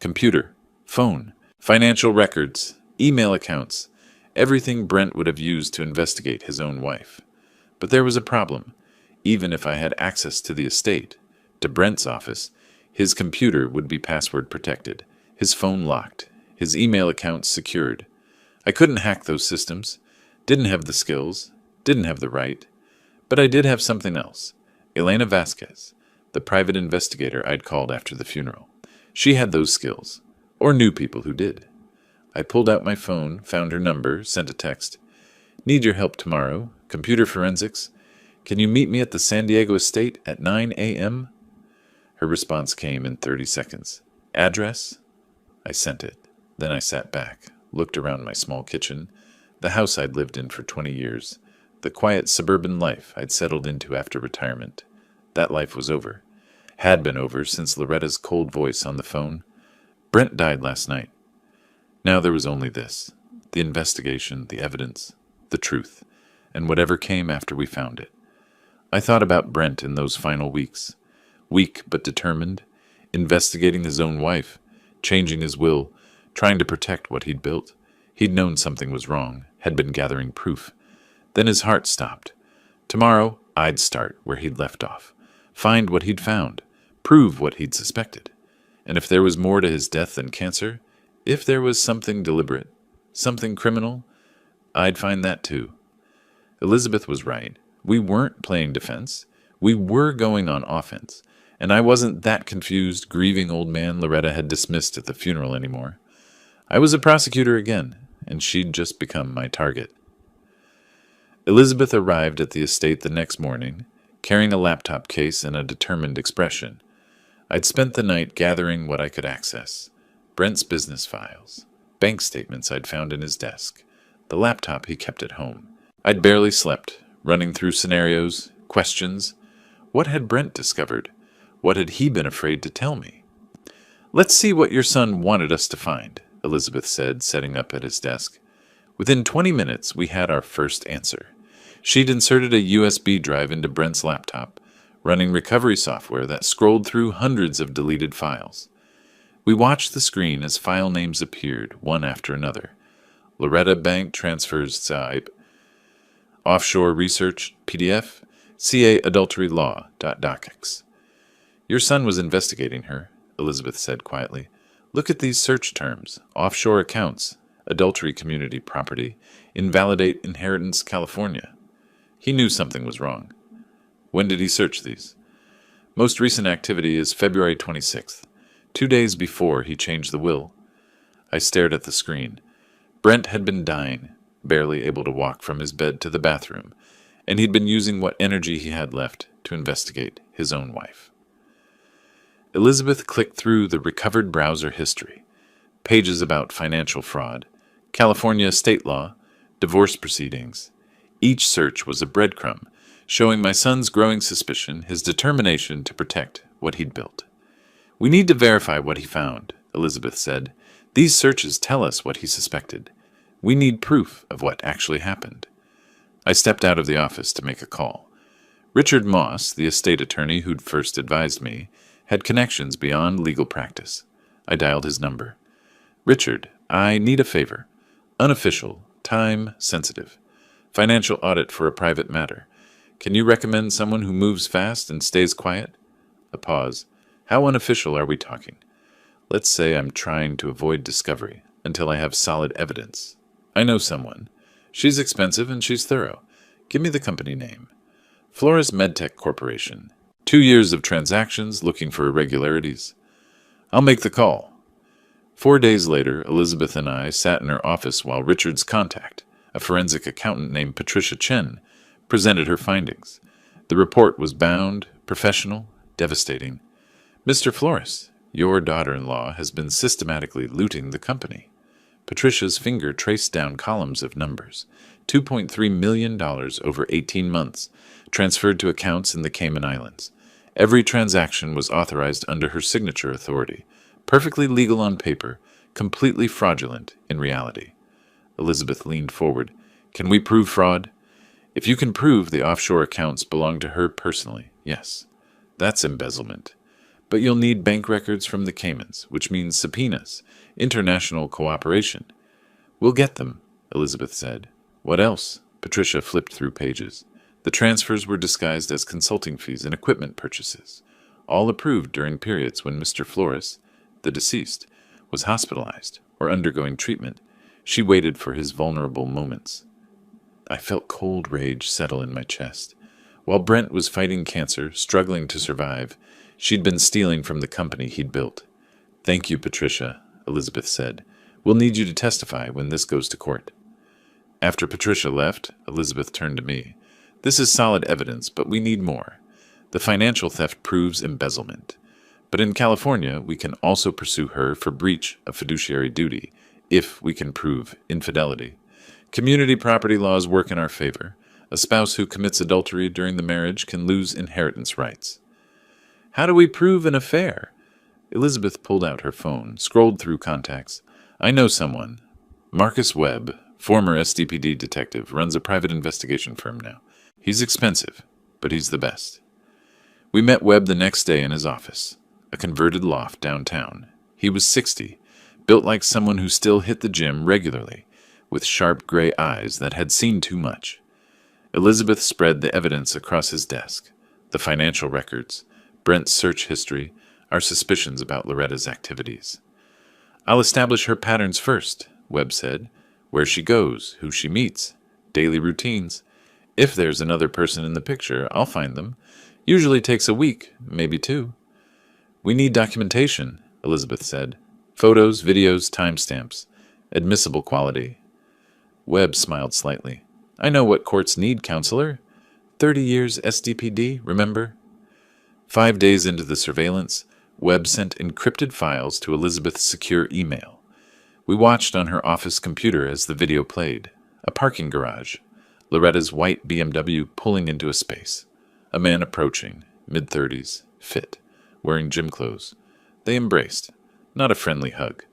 Computer, phone, financial records, email accounts, everything Brent would have used to investigate his own wife. But there was a problem. Even if I had access to the estate, to Brent's office, his computer would be password protected, his phone locked, his email accounts secured. I couldn't hack those systems, didn't have the skills, didn't have the right. But I did have something else. Elena Vasquez, the private investigator I'd called after the funeral. She had those skills, or knew people who did. I pulled out my phone, found her number, sent a text. Need your help tomorrow. Computer forensics. Can you meet me at the San Diego estate at 9 a.m.? Her response came in 30 seconds. Address? I sent it. Then I sat back, looked around my small kitchen, the house I'd lived in for 20 years, the quiet suburban life I'd settled into after retirement. That life was over. Had been over since Loretta's cold voice on the phone. Brent died last night. Now there was only this: the investigation, the evidence, the truth, and whatever came after we found it. I thought about Brent in those final weeks. Weak but determined, investigating his own wife, changing his will, trying to protect what he'd built. He'd known something was wrong, had been gathering proof. Then his heart stopped. Tomorrow, I'd start where he'd left off, find what he'd found, prove what he'd suspected. And if there was more to his death than cancer, if there was something deliberate, something criminal, I'd find that too. Elizabeth was right. We weren't playing defense. We were going on offense. And I wasn't that confused, grieving old man Loretta had dismissed at the funeral anymore. I was a prosecutor again, and she'd just become my target. Elizabeth arrived at the estate the next morning, carrying a laptop case and a determined expression. I'd spent the night gathering what I could access: Brent's business files, bank statements I'd found in his desk, the laptop he kept at home. I'd barely slept, running through scenarios, questions. What had Brent discovered? What had he been afraid to tell me? "Let's see what your son wanted us to find," Elizabeth said, setting up at his desk. Within 20 minutes, we had our first answer. She'd inserted a USB drive into Brent's laptop, running recovery software that scrolled through hundreds of deleted files. We watched the screen as file names appeared, one after another. Loretta Bank Transfers Type, Offshore Research PDF, CA Adultery Law, .docx. "Your son was investigating her," Elizabeth said quietly. "Look at these search terms: offshore accounts, adultery community property, invalidate inheritance California. He knew something was wrong." "When did he search these?" "Most recent activity is February 26th, 2 days before he changed the will." I stared at the screen. Brent had been dying, barely able to walk from his bed to the bathroom, and he'd been using what energy he had left to investigate his own wife. Elizabeth clicked through the recovered browser history. Pages about financial fraud, California state law, divorce proceedings. Each search was a breadcrumb, showing my son's growing suspicion, his determination to protect what he'd built. "We need to verify what he found," Elizabeth said. "These searches tell us what he suspected. We need proof of what actually happened." I stepped out of the office to make a call. Richard Moss, the estate attorney who'd first advised me, had connections beyond legal practice. I dialed his number. "Richard, I need a favor. Unofficial, time-sensitive. Financial audit for a private matter. Can you recommend someone who moves fast and stays quiet?" A pause. "How unofficial are we talking?" "Let's say I'm trying to avoid discovery until I have solid evidence." "I know someone. She's expensive and she's thorough. Give me the company name." "Flores Medtech Corporation. 2 years of transactions, looking for irregularities." "I'll make the call." 4 days later, Elizabeth and I sat in her office while Richard's contact, a forensic accountant named Patricia Chen, presented her findings. The report was bound, professional, devastating. "Mr. Flores, your daughter-in-law has been systematically looting the company." Patricia's finger traced down columns of numbers. $2.3 million over 18 months, transferred to accounts in the Cayman Islands. Every transaction was authorized under her signature authority. Perfectly legal on paper, completely fraudulent in reality. Elizabeth leaned forward. "Can we prove fraud?" "If you can prove the offshore accounts belong to her personally, yes. That's embezzlement. But you'll need bank records from the Caymans, which means subpoenas, international cooperation." "We'll get them," Elizabeth said. "What else?" Patricia flipped through pages. The transfers were disguised as consulting fees and equipment purchases, all approved during periods when Mr. Flores, the deceased, was hospitalized or undergoing treatment. She waited for his vulnerable moments. I felt cold rage settle in my chest. While Brent was fighting cancer, struggling to survive, she'd been stealing from the company he'd built. "Thank you, Patricia," Elizabeth said. "We'll need you to testify when this goes to court." After Patricia left, Elizabeth turned to me. "This is solid evidence, but we need more. The financial theft proves embezzlement. But in California, we can also pursue her for breach of fiduciary duty if we can prove infidelity. Community property laws work in our favor. A spouse who commits adultery during the marriage can lose inheritance rights. How do we prove an affair? Elizabeth pulled out her phone, scrolled through contacts. I know someone. Marcus Webb, former SDPD detective, runs a private investigation firm now. He's expensive, but he's the best. We met Webb the next day in his office, a converted loft downtown. He was 60, built like someone who still hit the gym regularly, with sharp gray eyes that had seen too much. Elizabeth spread the evidence across his desk, the financial records, Brent's search history, our suspicions about Loretta's activities. I'll establish her patterns first, Webb said. Where she goes, who she meets, daily routines. If there's another person in the picture, I'll find them. Usually takes a week, maybe 2. We need documentation, Elizabeth said. Photos, videos, timestamps. Admissible quality. Webb smiled slightly. I know what courts need, counselor. 30 years SDPD, remember? 5 days into the surveillance, Webb sent encrypted files to Elizabeth's secure email. We watched on her office computer as the video played. A parking garage. Loretta's white BMW pulling into a space. A man approaching, mid-30s, fit, wearing gym clothes. They embraced. Not a friendly hug.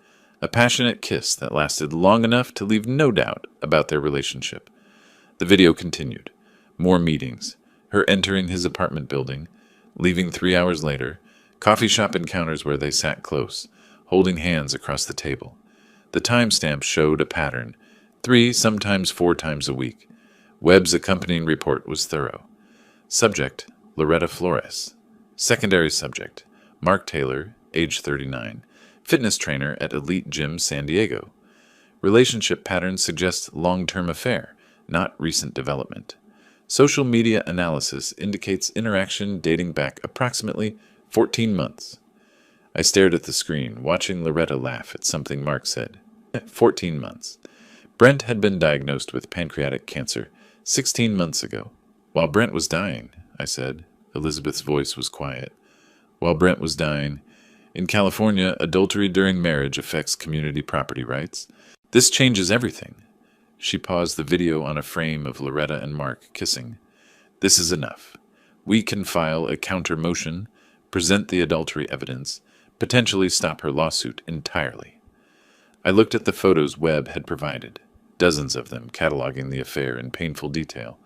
A passionate kiss that lasted long enough to leave no doubt about their relationship. The video continued. More meetings. Her entering his apartment building, leaving 3 hours later. Coffee shop encounters where they sat close, holding hands across the table. The timestamp showed a pattern, 3, sometimes 4 times a week. Webb's accompanying report was thorough. Subject, Loretta Flores. Secondary subject, Mark Taylor, age 39, fitness trainer at Elite Gym San Diego. Relationship patterns suggest long-term affair, not recent development. Social media analysis indicates interaction dating back approximately 14 months. I stared at the screen, watching Loretta laugh at something Mark said. 14 months. Brent had been diagnosed with pancreatic cancer 16 months ago. While Brent was dying, I said. Elizabeth's voice was quiet. While Brent was dying, in California, adultery during marriage affects community property rights. This changes everything. She paused the video on a frame of Loretta and Mark kissing. This is enough. We can file a counter motion, present the adultery evidence, potentially stop her lawsuit entirely. I looked at the photos Webb had provided, dozens of them cataloging the affair in painful detail.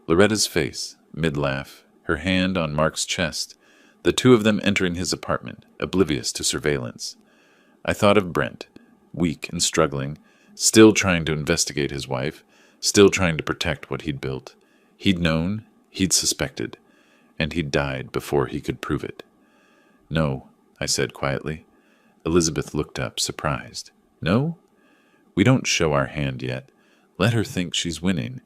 Loretta's face, mid-laugh, her hand on Mark's chest, the two of them entering his apartment, oblivious to surveillance. I thought of Brent, weak and struggling, still trying to investigate his wife, still trying to protect what he'd built. He'd known, he'd suspected, and he'd died before he could prove it. No, I said quietly. Elizabeth looked up, surprised. No? We don't show our hand yet. Let her think she's winning.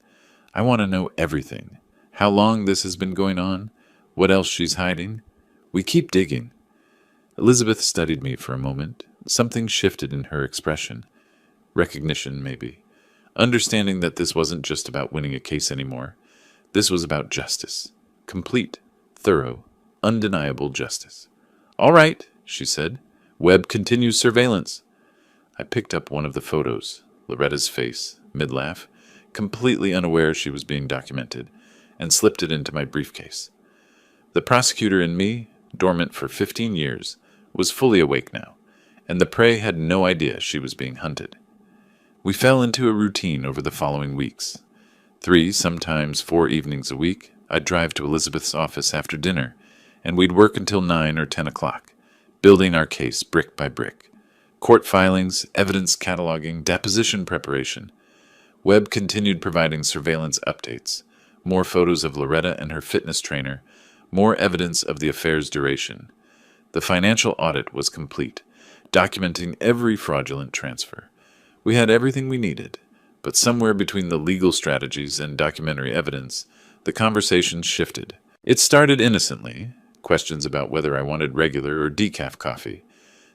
I want to know everything. How long this has been going on? What else she's hiding? We keep digging. Elizabeth studied me for a moment. Something shifted in her expression. Recognition, maybe. Understanding that this wasn't just about winning a case anymore. This was about justice. Complete, thorough, undeniable justice. All right, she said. Webb continues surveillance. I picked up one of the photos, Loretta's face, mid-laugh, completely unaware she was being documented, and slipped it into my briefcase. The prosecutor in me, dormant for 15 years, was fully awake now, and the prey had no idea she was being hunted. We fell into a routine over the following weeks. 3, sometimes 4 evenings a week, I'd drive to Elizabeth's office after dinner, and we'd work until 9 or 10 o'clock, building our case brick by brick. Court filings, evidence cataloging, deposition preparation. Webb continued providing surveillance updates, more photos of Loretta and her fitness trainer, more evidence of the affair's duration. The financial audit was complete, documenting every fraudulent transfer. We had everything we needed, but somewhere between the legal strategies and documentary evidence, the conversation shifted. It started innocently, questions about whether I wanted regular or decaf coffee,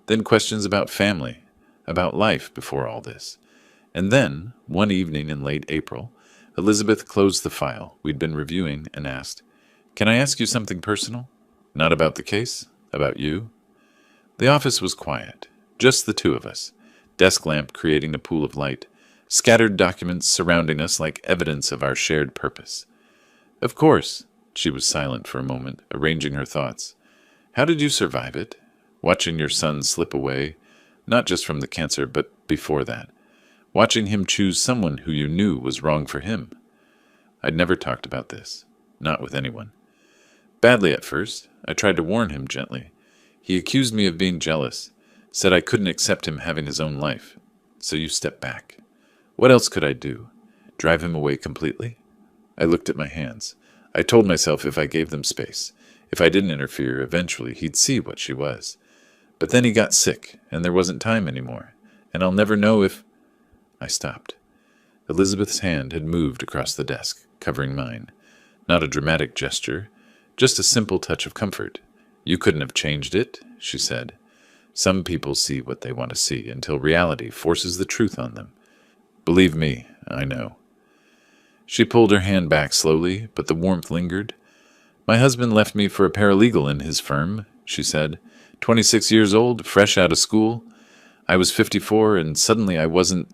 then questions about family, about life before all this. And then, one evening in late April, Elizabeth closed the file we'd been reviewing and asked, "Can I ask you something personal? Not about the case, about you?" The office was quiet, just the two of us, desk lamp creating a pool of light, scattered documents surrounding us like evidence of our shared purpose. Of course. She was silent for a moment, arranging her thoughts. How did you survive it? Watching your son slip away, not just from the cancer, but before that. Watching him choose someone who you knew was wrong for him. I'd never talked about this. Not with anyone. Badly at first. I tried to warn him gently. He accused me of being jealous, said I couldn't accept him having his own life. So you stepped back. What else could I do? Drive him away completely? I looked at my hands. I told myself if I gave them space, if I didn't interfere, eventually he'd see what she was. But then he got sick, and there wasn't time anymore, and I'll never know if... I stopped. Elizabeth's hand had moved across the desk, covering mine. Not a dramatic gesture, just a simple touch of comfort. You couldn't have changed it, she said. Some people see what they want to see until reality forces the truth on them. Believe me, I know. She pulled her hand back slowly, but the warmth lingered. My husband left me for a paralegal in his firm, she said. 26 years old, fresh out of school. I was 54, and suddenly I wasn't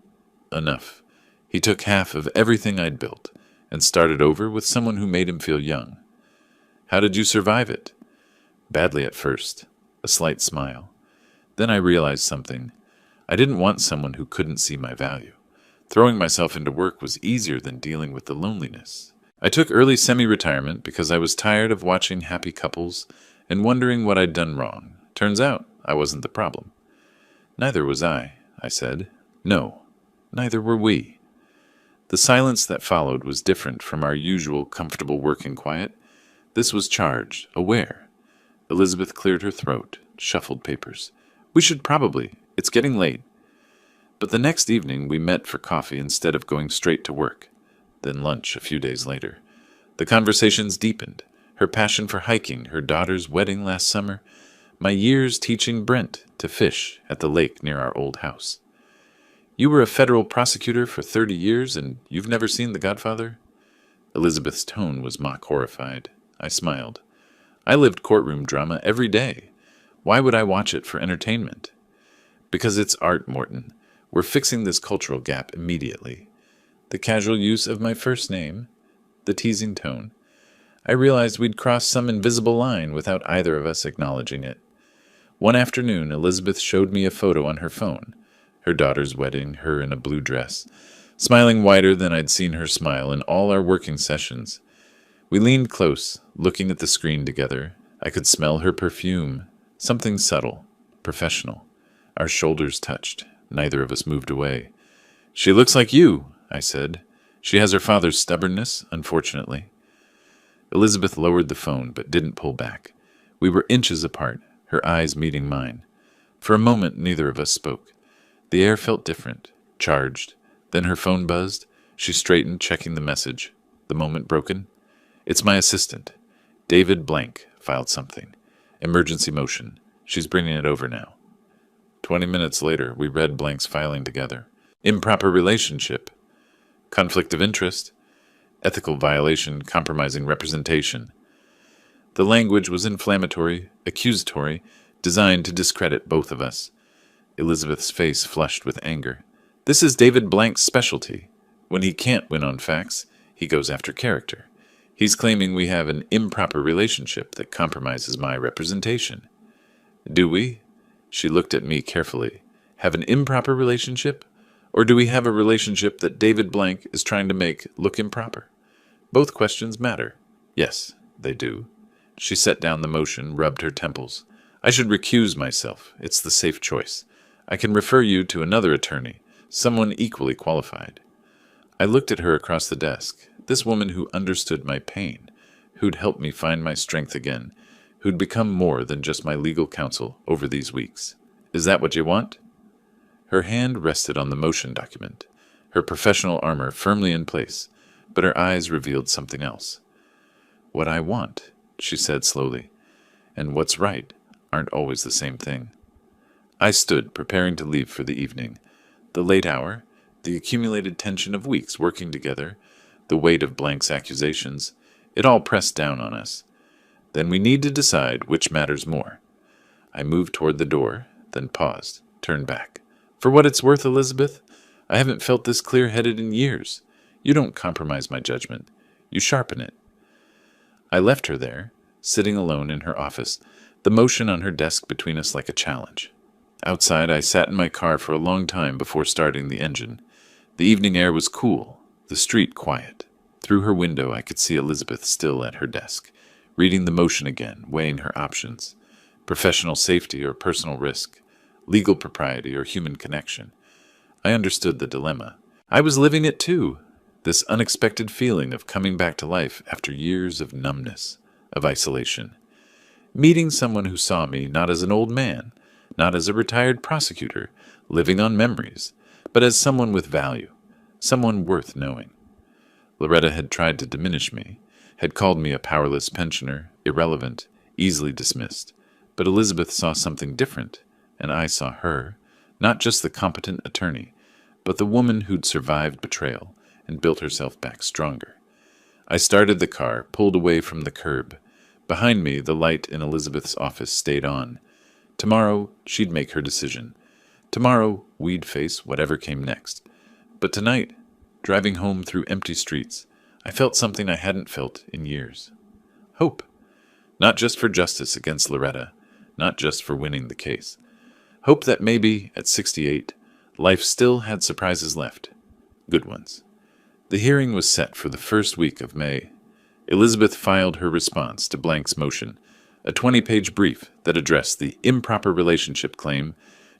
enough. He took half of everything I'd built and started over with someone who made him feel young. How did you survive it? Badly at first. A slight smile. Then I realized something. I didn't want someone who couldn't see my value. Throwing myself into work was easier than dealing with the loneliness. I took early semi-retirement because I was tired of watching happy couples and wondering what I'd done wrong. Turns out I wasn't the problem. Neither was I said. No, neither were we. The silence that followed was different from our usual comfortable working quiet. This was charged, aware. Elizabeth cleared her throat, shuffled papers. We should probably. It's getting late. But the next evening we met for coffee instead of going straight to work. Then lunch a few days later. The conversations deepened. Her passion for hiking, her daughter's wedding last summer, my years teaching Brent to fish at the lake near our old house. You were a federal prosecutor for 30 years and you've never seen The Godfather? Elizabeth's tone was mock horrified. I smiled. I lived courtroom drama every day. Why would I watch it for entertainment? Because it's art, Morton. We're fixing this cultural gap immediately. The casual use of my first name, the teasing tone. I realized we'd crossed some invisible line without either of us acknowledging it. One afternoon, Elizabeth showed me a photo on her phone. Her daughter's wedding, her in a blue dress, smiling wider than I'd seen her smile in all our working sessions. We leaned close, looking at the screen together. I could smell her perfume, something subtle, professional. Our shoulders touched. Neither of us moved away. She looks like you, I said. She has her father's stubbornness, unfortunately. Elizabeth lowered the phone, but didn't pull back. We were inches apart, her eyes meeting mine. For a moment, neither of us spoke. The air felt different, charged. Then her phone buzzed. She straightened, checking the message. The moment broken. It's my assistant. David Blank filed something. Emergency motion. She's bringing it over now. 20 minutes later, we read Blank's filing together. Improper relationship. Conflict of interest. Ethical violation, compromising representation. The language was inflammatory, accusatory, designed to discredit both of us. Elizabeth's face flushed with anger. This is David Blank's specialty. When he can't win on facts, he goes after character. He's claiming we have an improper relationship that compromises my representation. Do we? She looked at me carefully. Have an improper relationship? Or do we have a relationship that David Blank is trying to make look improper? Both questions matter. Yes, they do. She set down the motion, rubbed her temples. I should recuse myself. It's the safe choice. I can refer you to another attorney, someone equally qualified. I looked at her across the desk. This woman who understood my pain, who'd helped me find my strength again, who'd become more than just my legal counsel over these weeks. Is that what you want? Her hand rested on the motion document, her professional armor firmly in place, but her eyes revealed something else. What I want, she said slowly, and what's right aren't always the same thing. I stood, preparing to leave for the evening. The late hour, the accumulated tension of weeks working together, the weight of Blank's accusations, it all pressed down on us. Then we need to decide which matters more. I moved toward the door, then paused, turned back, For what it's worth, Elizabeth, I haven't felt this clear-headed in years. You don't compromise my judgment. You sharpen it. I left her there, sitting alone in her office, the motion on her desk between us like a challenge. Outside, I sat in my car for a long time before starting the engine. The evening air was cool, the street quiet. Through her window, I could see Elizabeth still at her desk, reading the motion again, weighing her options. Professional safety or personal risk, legal propriety or human connection. I understood the dilemma. I was living it too, this unexpected feeling of coming back to life after years of numbness, of isolation. Meeting someone who saw me not as an old man, not as a retired prosecutor, living on memories, but as someone with value, someone worth knowing. Loretta had tried to diminish me, had called me a powerless pensioner, irrelevant, easily dismissed. But Elizabeth saw something different, and I saw her, not just the competent attorney, but the woman who'd survived betrayal and built herself back stronger. I started the car, pulled away from the curb. Behind me, the light in Elizabeth's office stayed on. Tomorrow, she'd make her decision. Tomorrow, we'd face whatever came next. But tonight, driving home through empty streets, I felt something I hadn't felt in years. Hope. Not just for justice against Loretta, not just for winning the case. Hope that maybe, at 68, life still had surprises left. Good ones. The hearing was set for the first week of May. Elizabeth filed her response to Blank's motion, a 20-page brief that addressed the improper relationship claim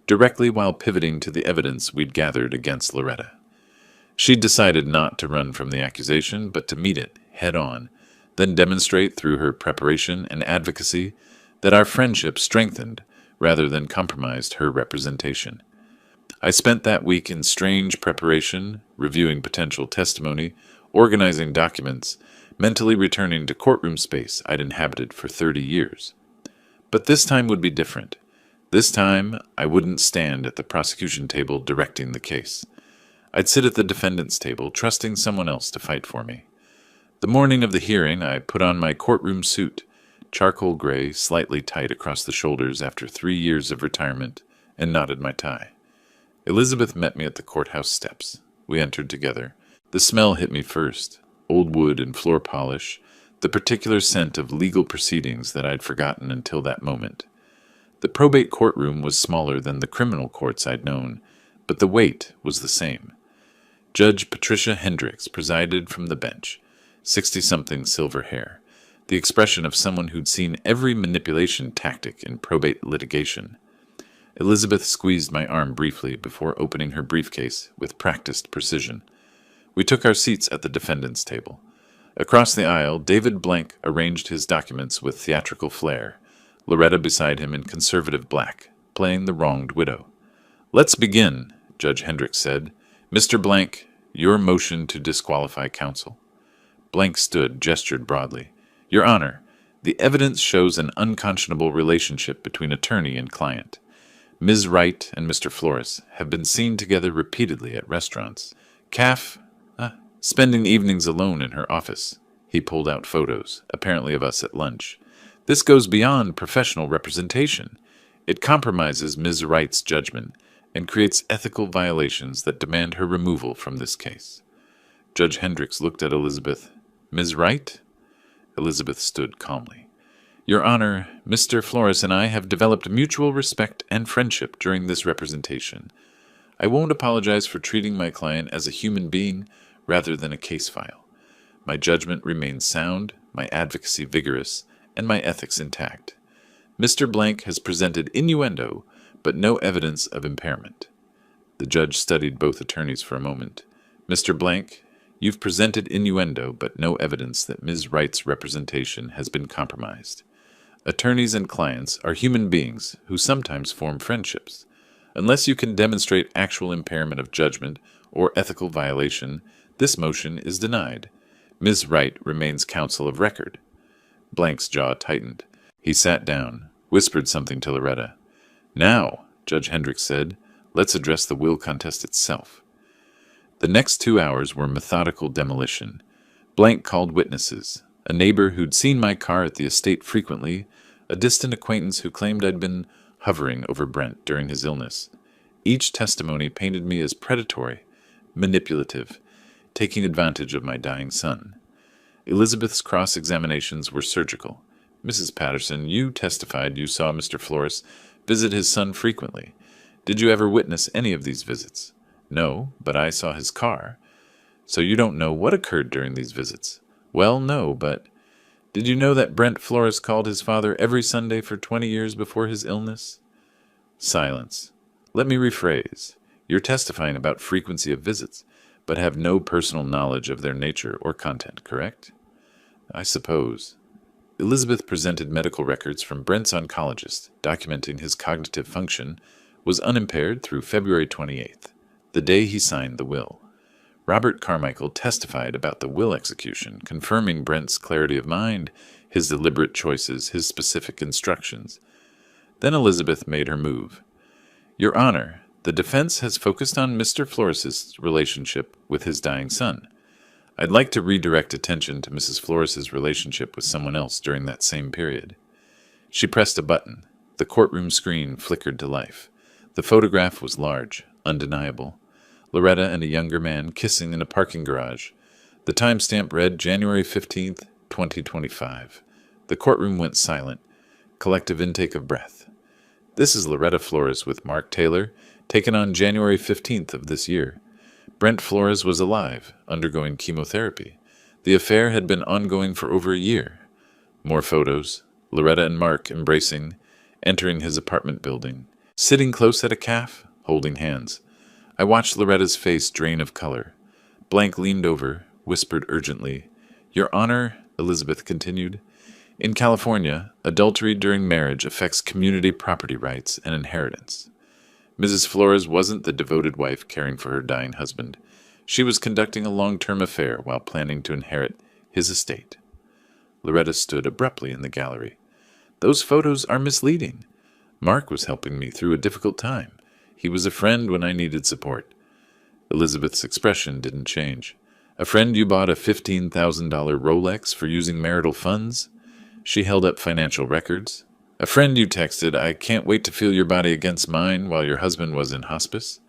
directly while pivoting to the evidence we'd gathered against Loretta. She'd decided not to run from the accusation, but to meet it head-on, then demonstrate through her preparation and advocacy that our friendship strengthened rather than compromised her representation. I spent that week in strange preparation, reviewing potential testimony, organizing documents, mentally returning to courtroom space I'd inhabited for 30 years. But this time would be different. This time, I wouldn't stand at the prosecution table directing the case. I'd sit at the defendant's table, trusting someone else to fight for me. The morning of the hearing, I put on my courtroom suit, charcoal gray, slightly tight across the shoulders after 3 years of retirement, and knotted my tie. Elizabeth met me at the courthouse steps. We entered together. The smell hit me first, old wood and floor polish, the particular scent of legal proceedings that I'd forgotten until that moment. The probate courtroom was smaller than the criminal courts I'd known, but the weight was the same. Judge Patricia Hendricks presided from the bench, 60-something silver hair, the expression of someone who'd seen every manipulation tactic in probate litigation. Elizabeth squeezed my arm briefly before opening her briefcase with practiced precision. We took our seats at the defendant's table. Across the aisle, David Blank arranged his documents with theatrical flair, Loretta beside him in conservative black, playing the wronged widow. "Let's begin," Judge Hendricks said. "Mr. Blank, your motion to disqualify counsel." Blank stood, gestured broadly. "Your Honor, the evidence shows an unconscionable relationship between attorney and client. Ms. Wright and Mr. Flores have been seen together repeatedly at restaurants. Spending evenings alone in her office." He pulled out photos, apparently of us at lunch. "This goes beyond professional representation. It compromises Ms. Wright's judgment and creates ethical violations that demand her removal from this case." Judge Hendricks looked at Elizabeth. "Ms. Wright?" Elizabeth stood calmly. "Your Honor, Mr. Flores and I have developed mutual respect and friendship during this representation. I won't apologize for treating my client as a human being rather than a case file. My judgment remains sound, my advocacy vigorous, and my ethics intact. Mr. Blank has presented innuendo, but no evidence of impairment." The judge studied both attorneys for a moment. "Mr. Blank, you've presented innuendo, but no evidence that Ms. Wright's representation has been compromised. Attorneys and clients are human beings who sometimes form friendships. Unless you can demonstrate actual impairment of judgment or ethical violation, this motion is denied. Ms. Wright remains counsel of record." Blank's jaw tightened. He sat down, whispered something to Loretta. "Now," Judge Hendricks said, "let's address the will contest itself." The next 2 hours were methodical demolition. Blank called witnesses, a neighbor who'd seen my car at the estate frequently, a distant acquaintance who claimed I'd been hovering over Brent during his illness. Each testimony painted me as predatory, manipulative, taking advantage of my dying son. Elizabeth's cross-examinations were surgical. Mrs. Patterson, you testified you saw Mr. Flores visit his son frequently. Did you ever witness any of these visits? No, but I saw his car. So you don't know what occurred during these visits? Well, no, but did you know that Brent Flores called his father every Sunday for 20 years before his illness? Silence. Let me rephrase. You're testifying about frequency of visits, but have no personal knowledge of their nature or content, correct? I suppose. Elizabeth presented medical records from Brent's oncologist, documenting his cognitive function was unimpaired through February 28th, the day he signed the will. Robert Carmichael testified about the will execution, confirming Brent's clarity of mind, his deliberate choices, his specific instructions. Then Elizabeth made her move. Your Honor, the defense has focused on Mr. Flores's relationship with his dying son. I'd like to redirect attention to Mrs. Flores's relationship with someone else during that same period. She pressed a button. The courtroom screen flickered to life. The photograph was large, undeniable. Loretta and a younger man kissing in a parking garage. The timestamp read January 15th, 2025. The courtroom went silent. Collective intake of breath. This is Loretta Flores with Mark Taylor, taken on January 15th of this year. Brent Flores was alive, undergoing chemotherapy. The affair had been ongoing for over a year. More photos. Loretta and Mark embracing, entering his apartment building, sitting close at a cafe, holding hands. I watched Loretta's face drain of color. Blank leaned over, whispered urgently. Your Honor, Elizabeth continued, in California, adultery during marriage affects community property rights and inheritance. Mrs. Flores wasn't the devoted wife caring for her dying husband. She was conducting a long-term affair while planning to inherit his estate. Loretta stood abruptly in the gallery. Those photos are misleading. Mark was helping me through a difficult time. He was a friend when I needed support. Elizabeth's expression didn't change. A friend you bought a $15,000 Rolex for using marital funds? She held up financial records. A friend you texted, I can't wait to feel your body against mine while your husband was in hospice?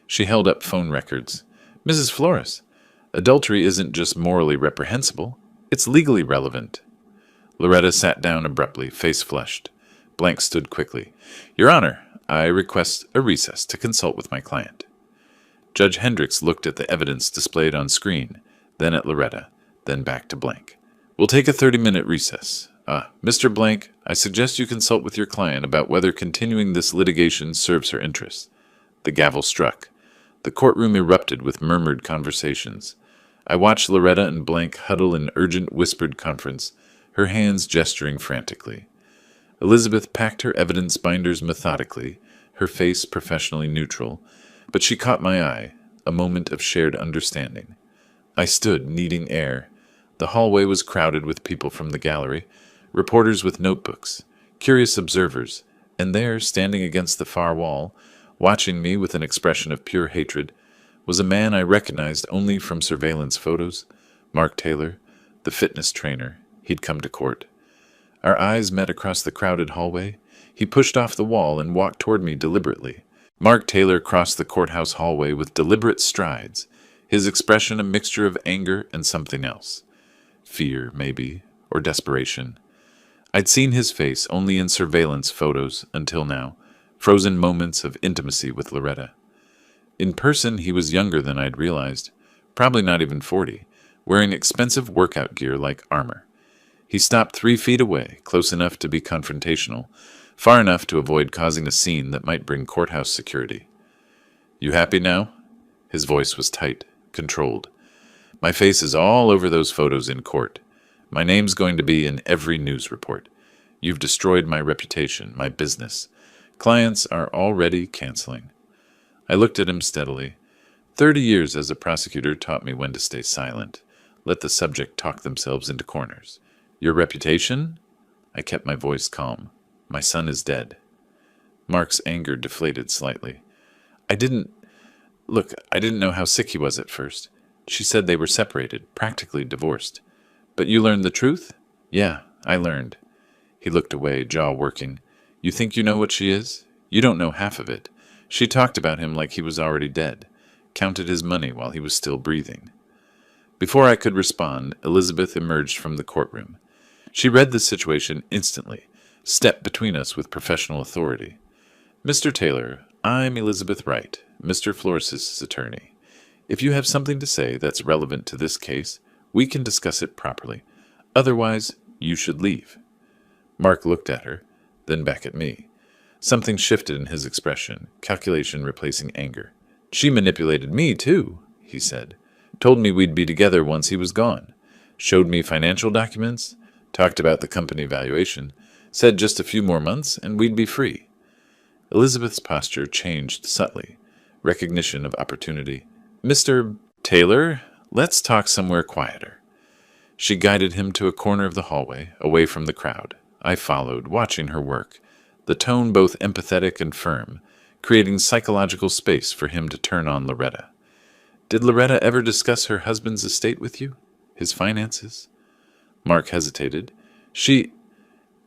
She held up phone records. Mrs. Flores, adultery isn't just morally reprehensible, it's legally relevant. Loretta sat down abruptly, face flushed. Blank stood quickly. Your Honor, I request a recess to consult with my client. Judge Hendricks looked at the evidence displayed on screen, then at Loretta, then back to Blank. We'll take a 30-minute recess. Mr. Blank, I suggest you consult with your client about whether continuing this litigation serves her interests. The gavel struck. The courtroom erupted with murmured conversations. I watched Loretta and Blank huddle in urgent whispered conference, her hands gesturing frantically. Elizabeth packed her evidence binders methodically, her face professionally neutral, but she caught my eye, a moment of shared understanding. I stood, needing air. The hallway was crowded with people from the gallery, reporters with notebooks, curious observers, and there, standing against the far wall, watching me with an expression of pure hatred, was a man I recognized only from surveillance photos, Mark Taylor, the fitness trainer. He'd come to court. Our eyes met across the crowded hallway. He pushed off the wall and walked toward me deliberately. Mark Taylor crossed the courthouse hallway with deliberate strides, his expression a mixture of anger and something else. Fear, maybe, or desperation. I'd seen his face only in surveillance photos until now, frozen moments of intimacy with Loretta. In person, he was younger than I'd realized, probably not even 40, wearing expensive workout gear like armor. He stopped 3 feet away, close enough to be confrontational, far enough to avoid causing a scene that might bring courthouse security. You happy now? His voice was tight, controlled. My face is all over those photos in court. My name's going to be in every news report. You've destroyed my reputation, my business. Clients are already canceling. I looked at him steadily. 30 years as a prosecutor taught me when to stay silent. Let the subject talk themselves into corners. Your reputation? I kept my voice calm. My son is dead. Mark's anger deflated slightly. I didn't know how sick he was at first. She said they were separated, practically divorced. But you learned the truth? Yeah, I learned. He looked away, jaw working. You think you know what she is? You don't know half of it. She talked about him like he was already dead, counted his money while he was still breathing. Before I could respond, Elizabeth emerged from the courtroom. She read the situation instantly, stepped between us with professional authority. "Mr. Taylor, I'm Elizabeth Wright, Mr. Flores's attorney. If you have something to say that's relevant to this case, we can discuss it properly. Otherwise, you should leave." Mark looked at her, then back at me. Something shifted in his expression, calculation replacing anger. "She manipulated me, too," he said. "Told me we'd be together once he was gone. Showed me financial documents, talked about the company valuation, said just a few more months and we'd be free." Elizabeth's posture changed subtly. Recognition of opportunity. "Mr. Taylor, let's talk somewhere quieter." She guided him to a corner of the hallway, away from the crowd. I followed, watching her work, the tone both empathetic and firm, creating psychological space for him to turn on Loretta. "Did Loretta ever discuss her husband's estate with you? His finances?" Mark hesitated.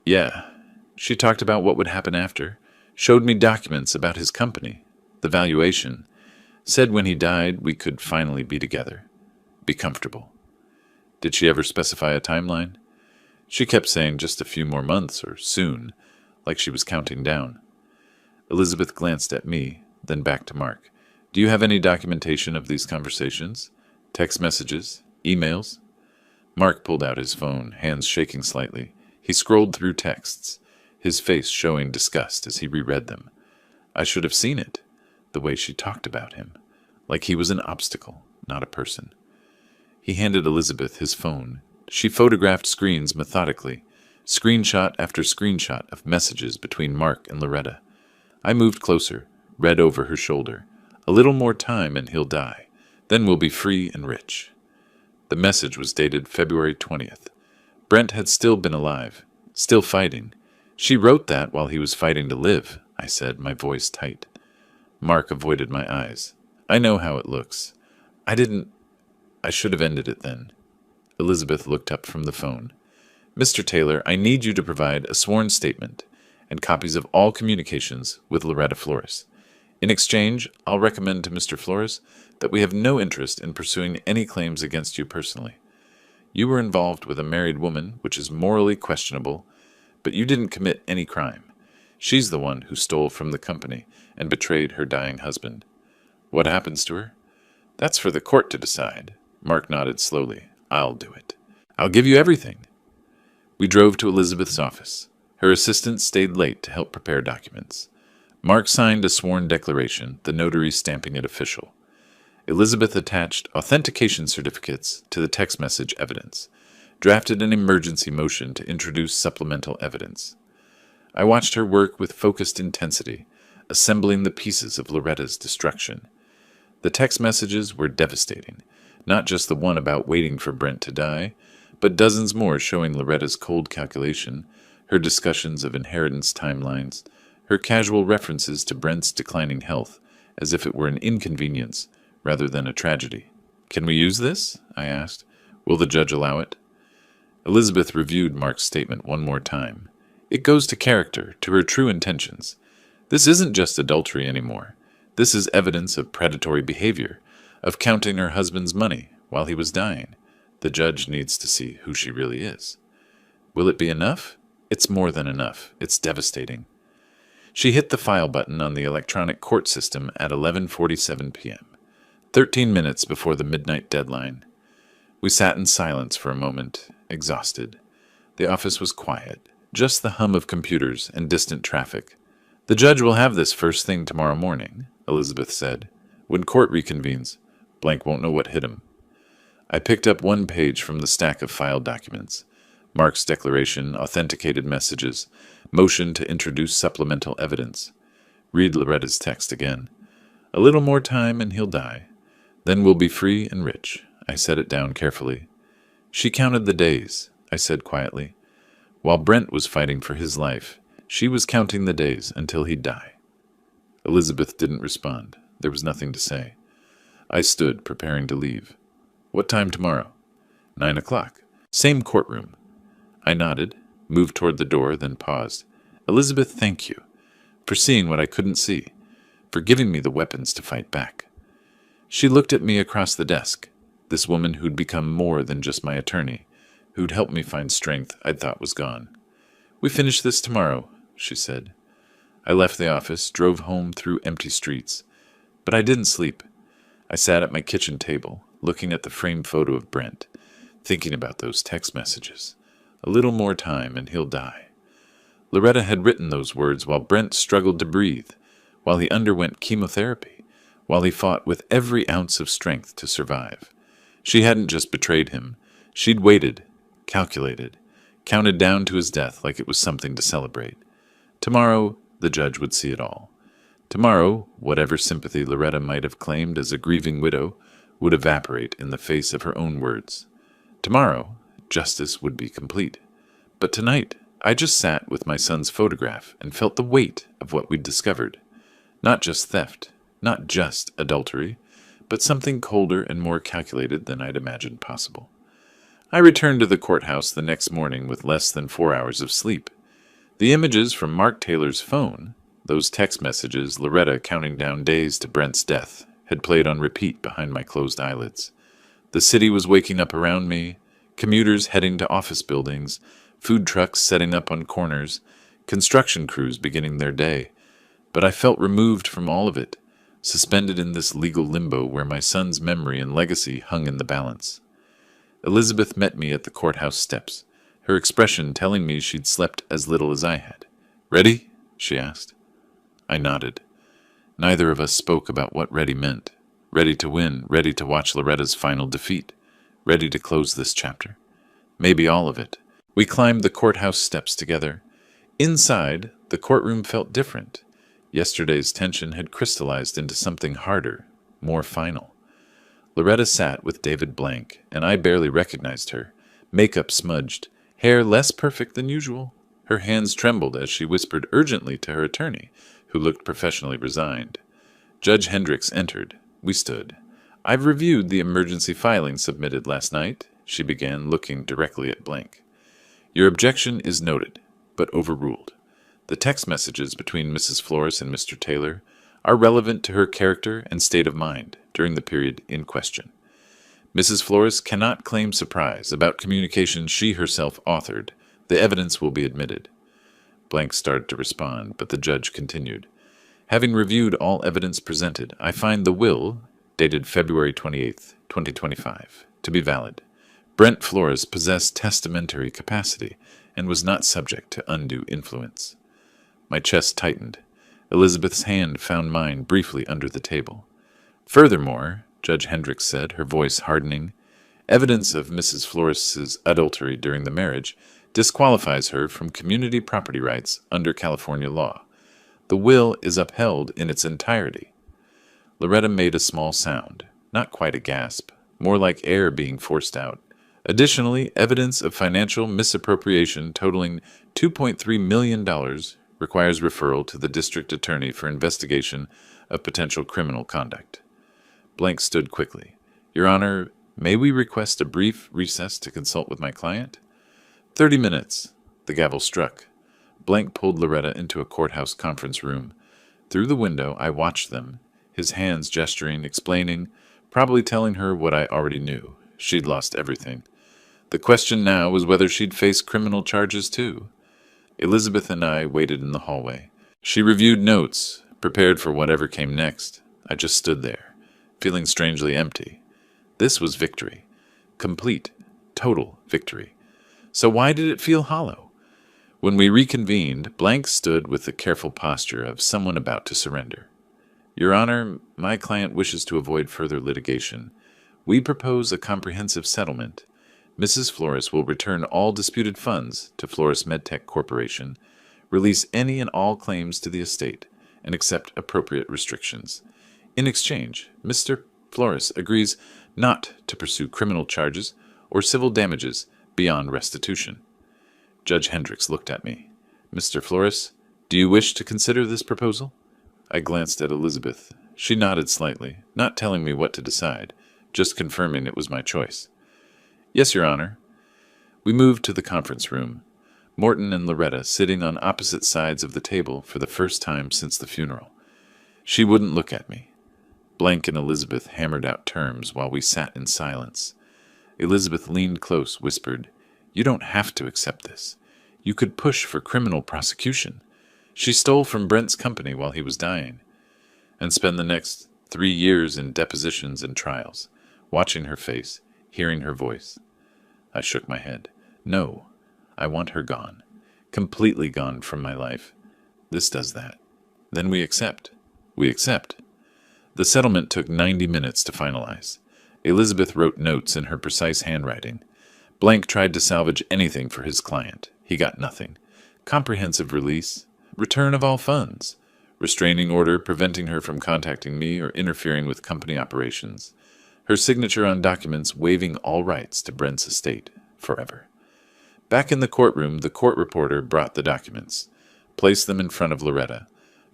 Yeah. She talked about what would happen after, showed me documents about his company, the valuation, said when he died we could finally be together, be comfortable." "Did she ever specify a timeline?" "She kept saying just a few more months or soon, like she was counting down." Elizabeth glanced at me, then back to Mark. "Do you have any documentation of these conversations? Text messages? Emails?" Mark pulled out his phone, hands shaking slightly. He scrolled through texts, his face showing disgust as he reread them. I should have seen it, the way she talked about him, like he was an obstacle, not a person. He handed Elizabeth his phone. She photographed screens methodically, screenshot after screenshot of messages between Mark and Loretta. I moved closer, read over her shoulder. "A little more time and he'll die. Then we'll be free and rich." The message was dated February 20th. Brent had still been alive, still fighting. "She wrote that while he was fighting to live," I said, my voice tight. Mark avoided my eyes. "I know how it looks. I should have ended it then." Elizabeth looked up from the phone. "Mr. Taylor, I need you to provide a sworn statement and copies of all communications with Loretta Flores. In exchange, I'll recommend to Mr. Flores that we have no interest in pursuing any claims against you personally. You were involved with a married woman, which is morally questionable, but you didn't commit any crime. She's the one who stole from the company and betrayed her dying husband. What happens to her? That's for the court to decide." Mark nodded slowly. "I'll do it. I'll give you everything." We drove to Elizabeth's office. Her assistant stayed late to help prepare documents. Mark signed a sworn declaration, the notary stamping it official. Elizabeth attached authentication certificates to the text message evidence, drafted an emergency motion to introduce supplemental evidence. I watched her work with focused intensity, assembling the pieces of Loretta's destruction. The text messages were devastating, not just the one about waiting for Brent to die, but dozens more showing Loretta's cold calculation, her discussions of inheritance timelines, her casual references to Brent's declining health, as if it were an inconvenience rather than a tragedy. "Can we use this?" I asked. "Will the judge allow it?" Elizabeth reviewed Mark's statement one more time. "It goes to character, to her true intentions. This isn't just adultery anymore. This is evidence of predatory behavior, of counting her husband's money while he was dying. The judge needs to see who she really is." "Will it be enough?" "It's more than enough. It's devastating." She hit the file button on the electronic court system at 11:47 p.m., 13 minutes before the midnight deadline. We sat in silence for a moment, exhausted. The office was quiet, just the hum of computers and distant traffic. "The judge will have this first thing tomorrow morning," Elizabeth said. "When court reconvenes, Blank won't know what hit him." I picked up one page from the stack of filed documents. Mark's declaration, authenticated messages, motion to introduce supplemental evidence. Read Loretta's text again. "A little more time and he'll die. Then we'll be free and rich." I set it down carefully. "She counted the days," I said quietly. "While Brent was fighting for his life, she was counting the days until he'd die." Elizabeth didn't respond. There was nothing to say. I stood, preparing to leave. "What time tomorrow?" 9 o'clock. Same courtroom." I nodded, moved toward the door, then paused. "Elizabeth, thank you for seeing what I couldn't see. for giving me the weapons to fight back. She looked at me across the desk, this woman who'd become more than just my attorney, who'd helped me find strength I'd thought was gone. "We finish this tomorrow," she said. I left the office, drove home through empty streets. But I didn't sleep. I sat at my kitchen table, looking at the framed photo of Brent, thinking about those text messages. A little more time and he'll die. Loretta had written those words while Brent struggled to breathe, while he underwent chemotherapy, while he fought with every ounce of strength to survive. She hadn't just betrayed him. She'd waited, calculated, counted down to his death like it was something to celebrate. Tomorrow, the judge would see it all. Tomorrow, whatever sympathy Loretta might have claimed as a grieving widow would evaporate in the face of her own words. Tomorrow, justice would be complete. But tonight, I just sat with my son's photograph and felt the weight of what we'd discovered. Not just theft, not just adultery, but something colder and more calculated than I'd imagined possible. I returned to the courthouse the next morning with less than 4 hours of sleep. The images from Mark Taylor's phone, those text messages Loretta counting down days to Brent's death, had played on repeat behind my closed eyelids. The city was waking up around me, commuters heading to office buildings, food trucks setting up on corners, construction crews beginning their day. But I felt removed from all of it, suspended in this legal limbo where my son's memory and legacy hung in the balance. Elizabeth met me at the courthouse steps, her expression telling me she'd slept as little as I had. "Ready?" she asked. I nodded. Neither of us spoke about what ready meant. Ready to win, ready to watch Loretta's final defeat, ready to close this chapter. Maybe all of it. We climbed the courthouse steps together. Inside, the courtroom felt different. Yesterday's tension had crystallized into something harder, more final. Loretta sat with David blank, and I barely recognized her, makeup smudged, hair less perfect than usual. Her hands trembled as she whispered urgently to her attorney, who looked professionally resigned. Judge Hendricks entered. We stood. "I've reviewed the emergency filing submitted last night," she began, looking directly at blank. "Your objection is noted, but overruled. The text messages between Mrs. Flores and Mr. Taylor are relevant to her character and state of mind during the period in question. Mrs. Flores cannot claim surprise about communication she herself authored. The evidence will be admitted." Blank started to respond, but the judge continued. "Having reviewed all evidence presented, I find the will, dated February 28, 2025, to be valid. Brent Flores possessed testamentary capacity and was not subject to undue influence." My chest tightened. Elizabeth's hand found mine briefly under the table. "Furthermore," Judge Hendricks said, her voice hardening, "evidence of Mrs. Flores's adultery during the marriage disqualifies her from community property rights under California law. The will is upheld in its entirety." Loretta made a small sound, not quite a gasp, more like air being forced out. "Additionally, evidence of financial misappropriation totaling $2.3 million requires referral to the district attorney for investigation of potential criminal conduct." Blank stood quickly. "Your Honor, may we request a brief recess to consult with my client?" 30 minutes. The gavel struck. Blank pulled Loretta into a courthouse conference room. Through the window, I watched them, his hands gesturing, explaining, probably telling her what I already knew. She'd lost everything. The question now was whether she'd face criminal charges too. Elizabeth and I waited in the hallway. She reviewed notes, prepared for whatever came next. I just stood there, feeling strangely empty. This was victory. Complete, total victory. So why did it feel hollow? When we reconvened, Blank stood with the careful posture of someone about to surrender. "Your Honor, my client wishes to avoid further litigation. We propose a comprehensive settlement. Mrs. Flores will return all disputed funds to Flores MedTech Corporation, release any and all claims to the estate, and accept appropriate restrictions. In exchange, Mr. Flores agrees not to pursue criminal charges or civil damages beyond restitution." Judge Hendricks looked at me. "Mr. Flores, do you wish to consider this proposal?" I glanced at Elizabeth. She nodded slightly, not telling me what to decide, just confirming it was my choice. "Yes, Your Honor." We moved to the conference room, Morton and Loretta sitting on opposite sides of the table for the first time since the funeral. She wouldn't look at me. Blank and Elizabeth hammered out terms while we sat in silence. Elizabeth leaned close, whispered, "You don't have to accept this. You could push for criminal prosecution. She stole from Brent's company while he was dying." And spend the next 3 years in depositions and trials, watching her face, hearing her voice. I shook my head. No, I want her gone. Completely gone from my life. This does that. Then we accept. We accept. The settlement took 90 minutes to finalize. Elizabeth wrote notes in her precise handwriting. Blank tried to salvage anything for his client. He got nothing. Comprehensive release. Return of all funds. Restraining order preventing her from contacting me or interfering with company operations. Her signature on documents waiving all rights to Brent's estate, forever. Back in the courtroom, the court reporter brought the documents, placed them in front of Loretta.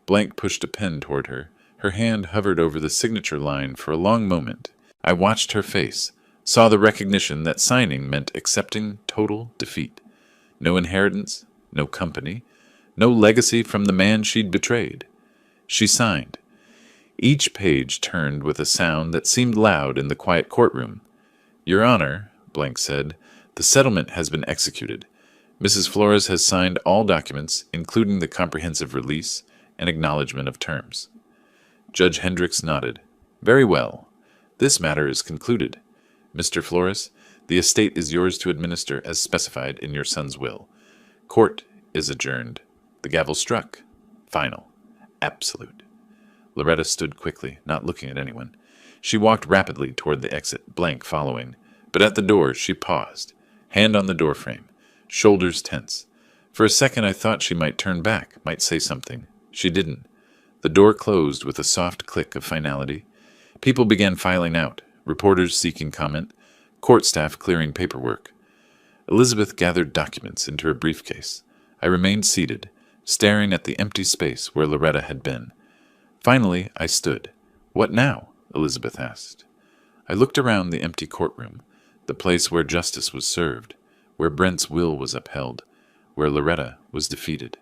Blank pushed a pen toward her. Her hand hovered over the signature line for a long moment. I watched her face, saw the recognition that signing meant accepting total defeat. No inheritance, no company, no legacy from the man she'd betrayed. She signed. Each page turned with a sound that seemed loud in the quiet courtroom. "Your Honor," Blank said, "the settlement has been executed. Mrs. Flores has signed all documents, including the comprehensive release and acknowledgement of terms." Judge Hendricks nodded. "Very well. This matter is concluded. Mr. Flores, the estate is yours to administer as specified in your son's will. Court is adjourned." The gavel struck. Final. Absolute. Loretta stood quickly, not looking at anyone. She walked rapidly toward the exit, Blank following. But at the door, she paused, hand on the doorframe, shoulders tense. For a second, I thought she might turn back, might say something. She didn't. The door closed with a soft click of finality. People began filing out, reporters seeking comment, court staff clearing paperwork. Elizabeth gathered documents into her briefcase. I remained seated, staring at the empty space where Loretta had been. Finally, I stood. "What now?" Elizabeth asked. I looked around the empty courtroom, the place where justice was served, where Brent's will was upheld, where Loretta was defeated.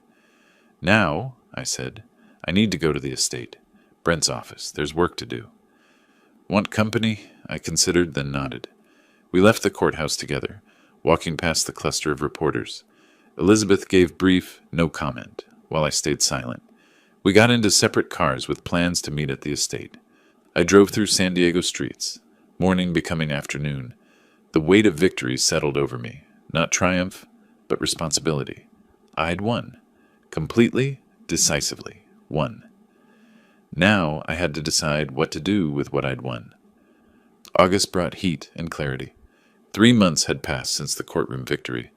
"Now," I said, "I need to go to the estate. Brent's office. There's work to do." "Want company?" I considered, then nodded. We left the courthouse together, walking past the cluster of reporters. Elizabeth gave brief, no comment, while I stayed silent. We got into separate cars with plans to meet at the estate. I drove through San Diego streets, morning becoming afternoon. The weight of victory settled over me, not triumph, but responsibility. I'd won. Completely, decisively, won. Now I had to decide what to do with what I'd won. August brought heat and clarity. 3 months had passed since the courtroom victory.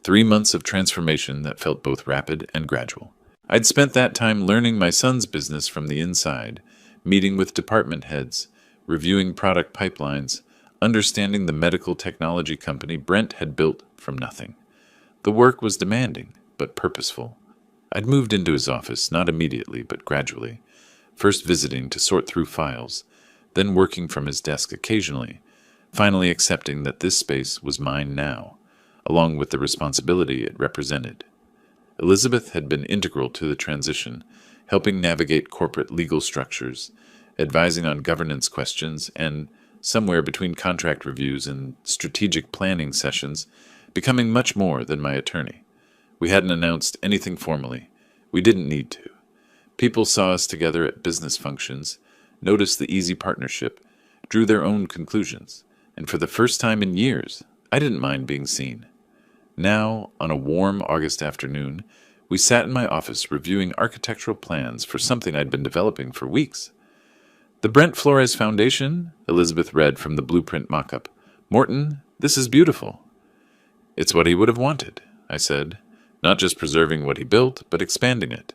3 months of transformation that felt both rapid and gradual. I'd spent that time learning my son's business from the inside, meeting with department heads, reviewing product pipelines, understanding the medical technology company Brent had built from nothing. The work was demanding, but purposeful. I'd moved into his office, not immediately, but gradually, first visiting to sort through files, then working from his desk occasionally, finally accepting that this space was mine now, along with the responsibility it represented. Elizabeth had been integral to the transition, helping navigate corporate legal structures, advising on governance questions, and, somewhere between contract reviews and strategic planning sessions, becoming much more than my attorney. We hadn't announced anything formally. We didn't need to. People saw us together at business functions, noticed the easy partnership, drew their own conclusions, and for the first time in years, I didn't mind being seen. Now, on a warm August afternoon, we sat in my office reviewing architectural plans for something I'd been developing for weeks. "The Brent Flores Foundation," Elizabeth read from the blueprint mock-up. "Morton, this is beautiful." "It's what he would have wanted," I said, not just preserving what he built, but expanding it,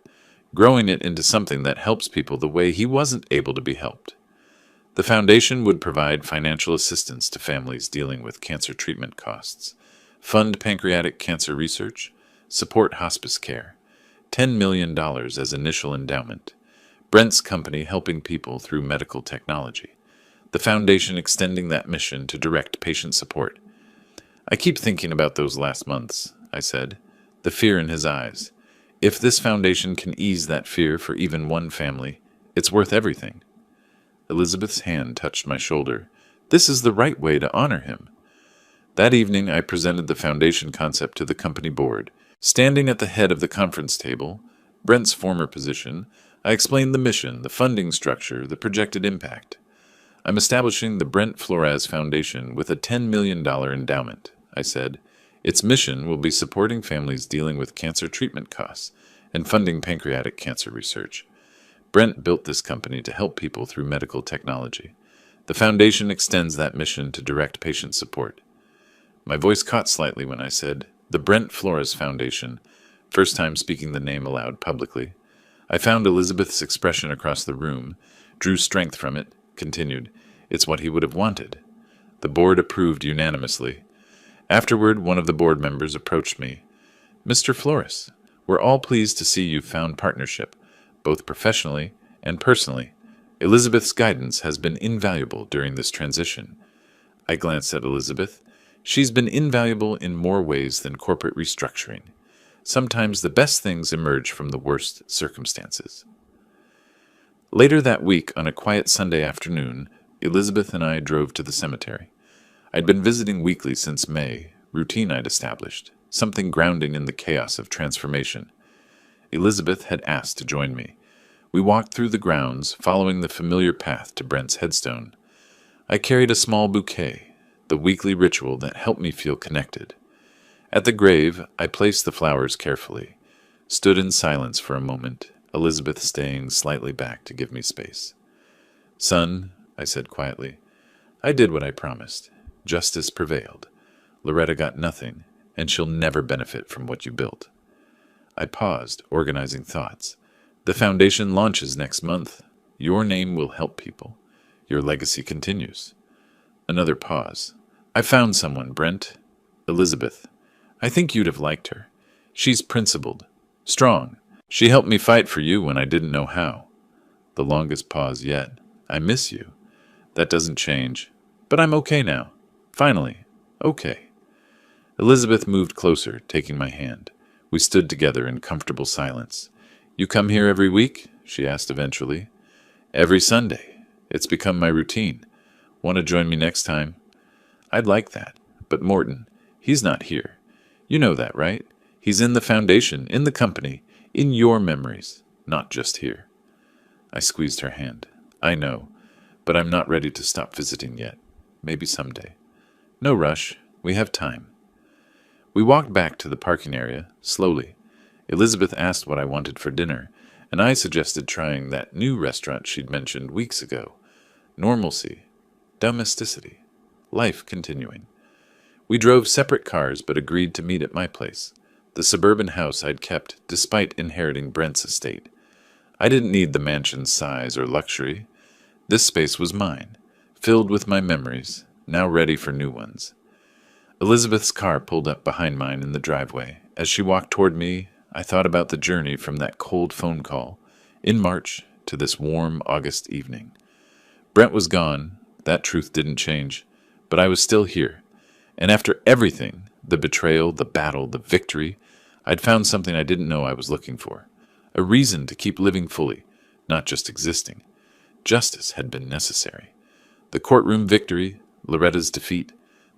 growing it into something that helps people the way he wasn't able to be helped. The foundation would provide financial assistance to families dealing with cancer treatment costs, fund pancreatic cancer research, support hospice care, $10 million as initial endowment, Brent's company helping people through medical technology, the foundation extending that mission to direct patient support. "I keep thinking about those last months," I said, the fear in his eyes. "If this foundation can ease that fear for even one family, It's worth everything. Elizabeth's hand touched my shoulder. This is the right way to honor him. That evening, I presented the foundation concept to the company board. Standing at the head of the conference table, Brent's former position, I explained the mission, the funding structure, the projected impact. I'm establishing the Brent Flores Foundation with a $10 million endowment, I said. Its mission will be supporting families dealing with cancer treatment costs and funding pancreatic cancer research. Brent built this company to help people through medical technology. The foundation extends that mission to direct patient support. My voice caught slightly when I said, the Brent Flores Foundation, first time speaking the name aloud publicly. I found Elizabeth's expression across the room, drew strength from it, continued, it's what he would have wanted. The board approved unanimously. Afterward, one of the board members approached me. Mr. Flores, we're all pleased to see you've found partnership, both professionally and personally. Elizabeth's guidance has been invaluable during this transition. I glanced at Elizabeth. She's been invaluable in more ways than corporate restructuring. Sometimes the best things emerge from the worst circumstances. Later that week, on a quiet Sunday afternoon, Elizabeth and I drove to the cemetery. I'd been visiting weekly since May, routine I'd established, something grounding in the chaos of transformation. Elizabeth had asked to join me. We walked through the grounds, following the familiar path to Brent's headstone. I carried a small bouquet, the weekly ritual that helped me feel connected. At the grave, I placed the flowers carefully, stood in silence for a moment, Elizabeth staying slightly back to give me space. Son, I said quietly, I did what I promised. Justice prevailed. Loretta got nothing, and she'll never benefit from what you built. I paused, organizing thoughts. The foundation launches next month. Your name will help people. Your legacy continues. Another pause. I found someone, Brent. Elizabeth. I think you'd have liked her. She's principled, strong. She helped me fight for you when I didn't know how. The longest pause yet. I miss you. That doesn't change. But I'm okay now. Finally, okay. Elizabeth moved closer, taking my hand. We stood together in comfortable silence. You come here every week? She asked eventually. Every Sunday. It's become my routine. Want to join me next time? I'd like that. But Morton, he's not here. You know that, right? He's in the foundation, in the company, in your memories, not just here. I squeezed her hand. I know, but I'm not ready to stop visiting yet. Maybe someday. No rush. We have time. We walked back to the parking area, slowly. Elizabeth asked what I wanted for dinner, and I suggested trying that new restaurant she'd mentioned weeks ago. Normalcy. Domesticity. Life continuing. We drove separate cars but agreed to meet at my place, the suburban house I'd kept despite inheriting Brent's estate. I didn't need the mansion's size or luxury. This space was mine, filled with my memories, now ready for new ones. Elizabeth's car pulled up behind mine in the driveway. As she walked toward me, I thought about the journey from that cold phone call in March to this warm August evening. Brent was gone. That truth didn't change. But I was still here. And after everything, the betrayal, the battle, the victory, I'd found something I didn't know I was looking for. A reason to keep living fully, not just existing. Justice had been necessary. The courtroom victory, Loretta's defeat,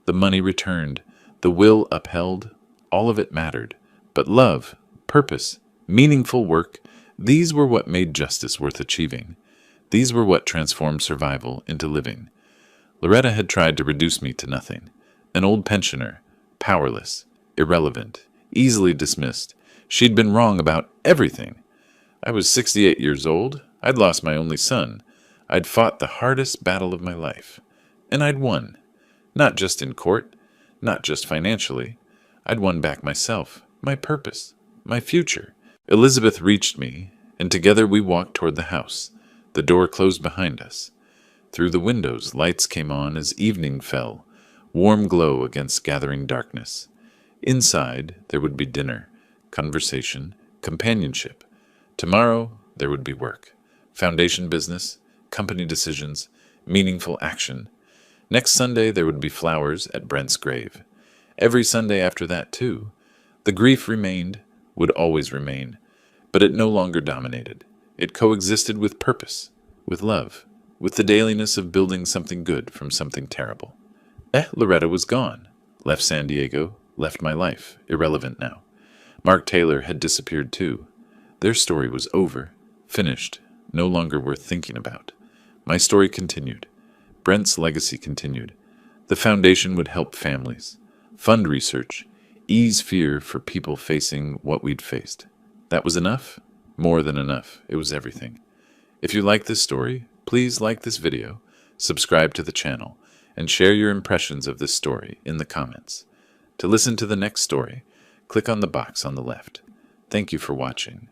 the money returned, the will upheld, all of it mattered. But love, purpose, meaningful work, these were what made justice worth achieving. These were what transformed survival into living. Loretta had tried to reduce me to nothing. An old pensioner, powerless, irrelevant, easily dismissed. She'd been wrong about everything. I was 68 years old. I'd lost my only son. I'd fought the hardest battle of my life. And I'd won. Not just in court, not just financially. I'd won back myself, my purpose, my future. Elizabeth reached me, and together we walked toward the house. The door closed behind us. Through the windows, lights came on as evening fell, warm glow against gathering darkness. Inside, there would be dinner, conversation, companionship. Tomorrow, there would be work, foundation business, company decisions, meaningful action. Next Sunday, there would be flowers at Brent's grave. Every Sunday after that, too. The grief remained, would always remain, but it no longer dominated. It coexisted with purpose, with love, with the dailiness of building something good from something terrible. Loretta was gone. Left San Diego, left my life, irrelevant now. Mark Taylor had disappeared too. Their story was over, finished, no longer worth thinking about. My story continued. Brent's legacy continued. The foundation would help families, fund research, ease fear for people facing what we'd faced. That was enough? More than enough. It was everything. If you like this story, please like this video, subscribe to the channel, and share your impressions of this story in the comments. To listen to the next story, click on the box on the left. Thank you for watching.